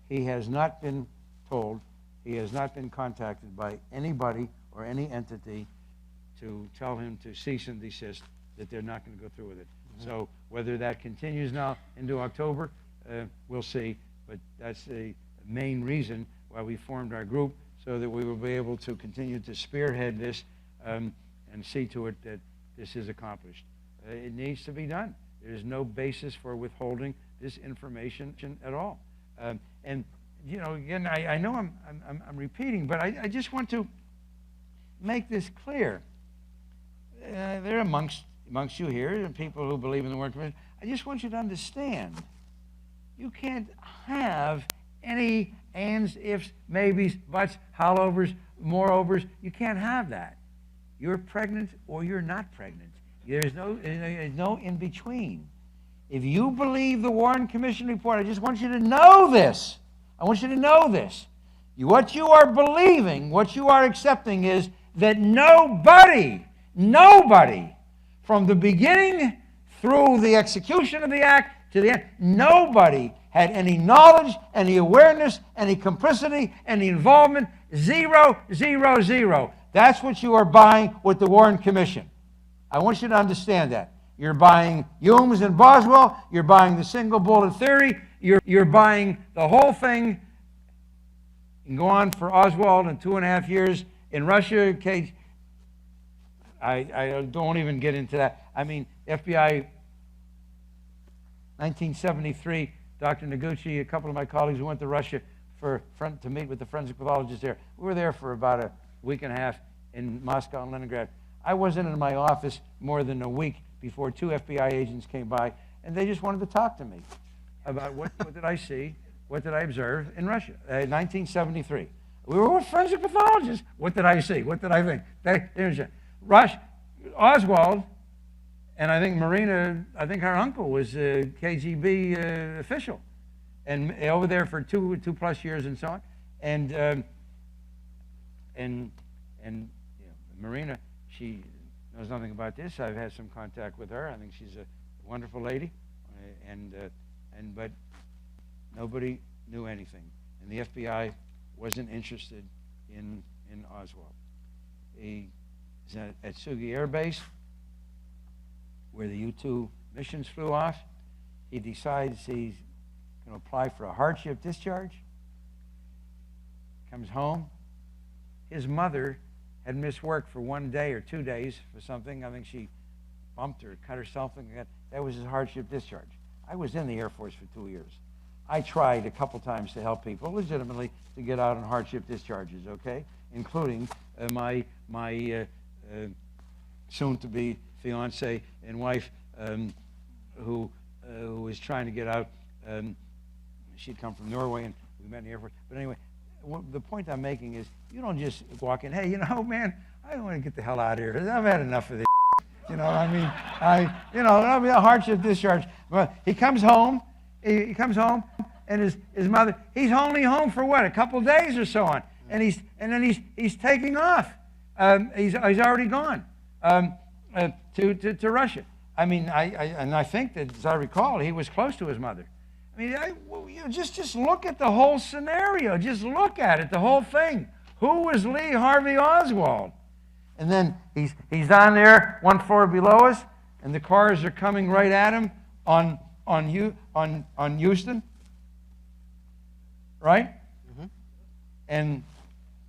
he has not been told, he has not been contacted by anybody or any entity to tell him to cease and desist, that they're not going to go through with it. Mm-hmm. So whether that continues now into October, we'll see, but that's the main reason why we formed our group, so that we will be able to continue to spearhead this and see to it that this is accomplished. It needs to be done. There is no basis for withholding this information at all. And again, I know I'm repeating, but I just want to make this clear. There are amongst you here, and people who believe in the Warren Commission. I just want you to understand, you can't have any ands, ifs, maybes, buts, hollovers, moreovers. You can't have that. You're pregnant or you're not pregnant. There's no in between. If you believe the Warren Commission report, I just want you to know this. I want you to know this. What you are believing, what you are accepting is that nobody, from the beginning through the execution of the act to the end, nobody had any knowledge, any awareness, any complicity, any involvement. 0, 0, 0. That's what you are buying with the Warren Commission. I want you to understand that. You're buying Humes and Boswell. You're buying the single bullet theory. You're buying the whole thing. You can go on for Oswald in 2.5 years in Russia. I don't even get into that. I mean, FBI, 1973, Dr. Noguchi, a couple of my colleagues went to Russia to meet with the forensic pathologists there. We were there for about a week and a half in Moscow and Leningrad. I wasn't in my office more than a week before 2 FBI agents came by, and they just wanted to talk to me about what did I see, what did I observe in Russia, 1973. We were with forensic pathologists. What did I see? What did I think? Oswald, and I think Marina, I think her uncle was a KGB official, and over there for two plus years and so on. And Marina, she knows nothing about this. I've had some contact with her. I think she's a wonderful lady, but nobody knew anything, and the FBI wasn't interested in Oswald. He is at Sugi Air Base, where the U-2 missions flew off. He decides he's going to apply for a hardship discharge. Comes home. His mother had missed work for 1 day or 2 days for something. I think she bumped or cut herself. That was his hardship discharge. I was in the Air Force for 2 years. I tried a couple times to help people legitimately to get out on hardship discharges, okay, including my soon-to-be fiance and wife, who was trying to get out. She'd come from Norway, and we met in the Air Force. But anyway, the point I'm making is, you don't just walk in, hey, you know, man, I want to get the hell out of here. I've had enough of this. You know, I mean, I mean, a hardship discharge. But he comes home, and his mother, he's only home for what, a couple days or so on, and then he's taking off. He's already gone to Russia. I mean, I think that, as I recall, he was close to his mother. I mean, just look at the whole scenario. Just look at it, the whole thing. Who was Lee Harvey Oswald? And then he's down there, one floor below us, and the cars are coming right at him on Houston, right? Mm-hmm. And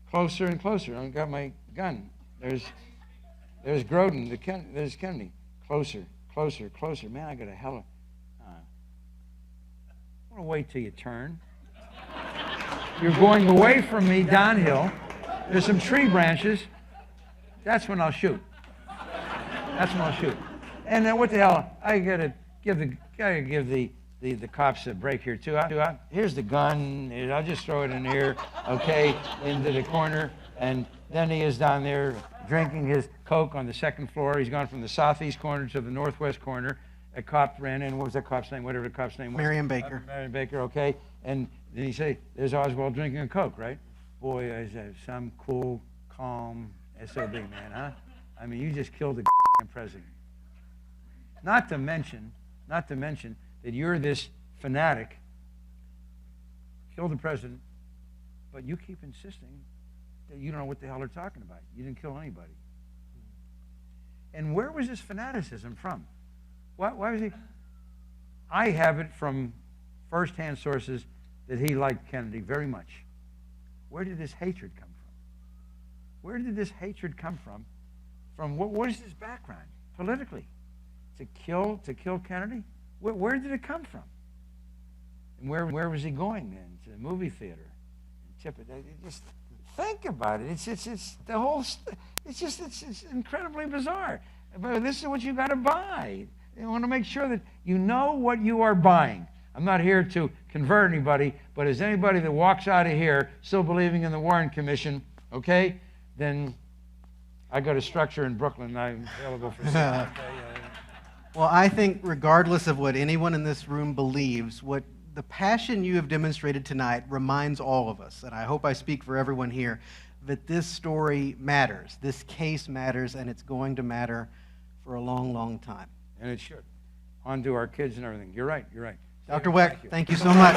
closer and closer. I've got my gun. There's Grodin. There's Kennedy. Closer, closer, closer. Man, I got a hell of. I want to wait till you turn. You're going away from me downhill. There's some tree branches. That's when I'll shoot. That's when I'll shoot. And then what the hell? I gotta give the cops a break here too. Here's the gun. I'll just throw it in here, okay, into the corner. And then he is down there drinking his Coke on the second floor. He's gone from the southeast corner to the northwest corner. A cop ran in. What was that cop's name? Whatever the cop's name was. Marion Baker. Marion Baker, okay. And then he say, there's Oswald drinking a Coke, right? Boy, is that some cool, calm SOB, man, huh? I mean, you just killed the president. Not to mention that you're this fanatic, killed the president, but you keep insisting that you don't know what the hell they're talking about. You didn't kill anybody. And where was this fanaticism from? Why was he? I have it from first-hand sources that he liked Kennedy very much. Where did this hatred come from? Where did this hatred come from? From what is his background politically? To kill Kennedy? Where did it come from? And where was he going then? To the movie theater? Just think about it. It's the whole. It's incredibly bizarre. But this is what you got to buy. You want to make sure that you know what you are buying. I'm not here to convert anybody, but as anybody that walks out of here still believing in the Warren Commission, okay, then I got a structure in Brooklyn. I'm available for sale. Well, I think regardless of what anyone in this room believes, what the passion you have demonstrated tonight reminds all of us, and I hope I speak for everyone here, that this story matters, this case matters, and it's going to matter for a long, long time. And it should. On to our kids and everything. You're right. Dr. Wecht, thank you so much.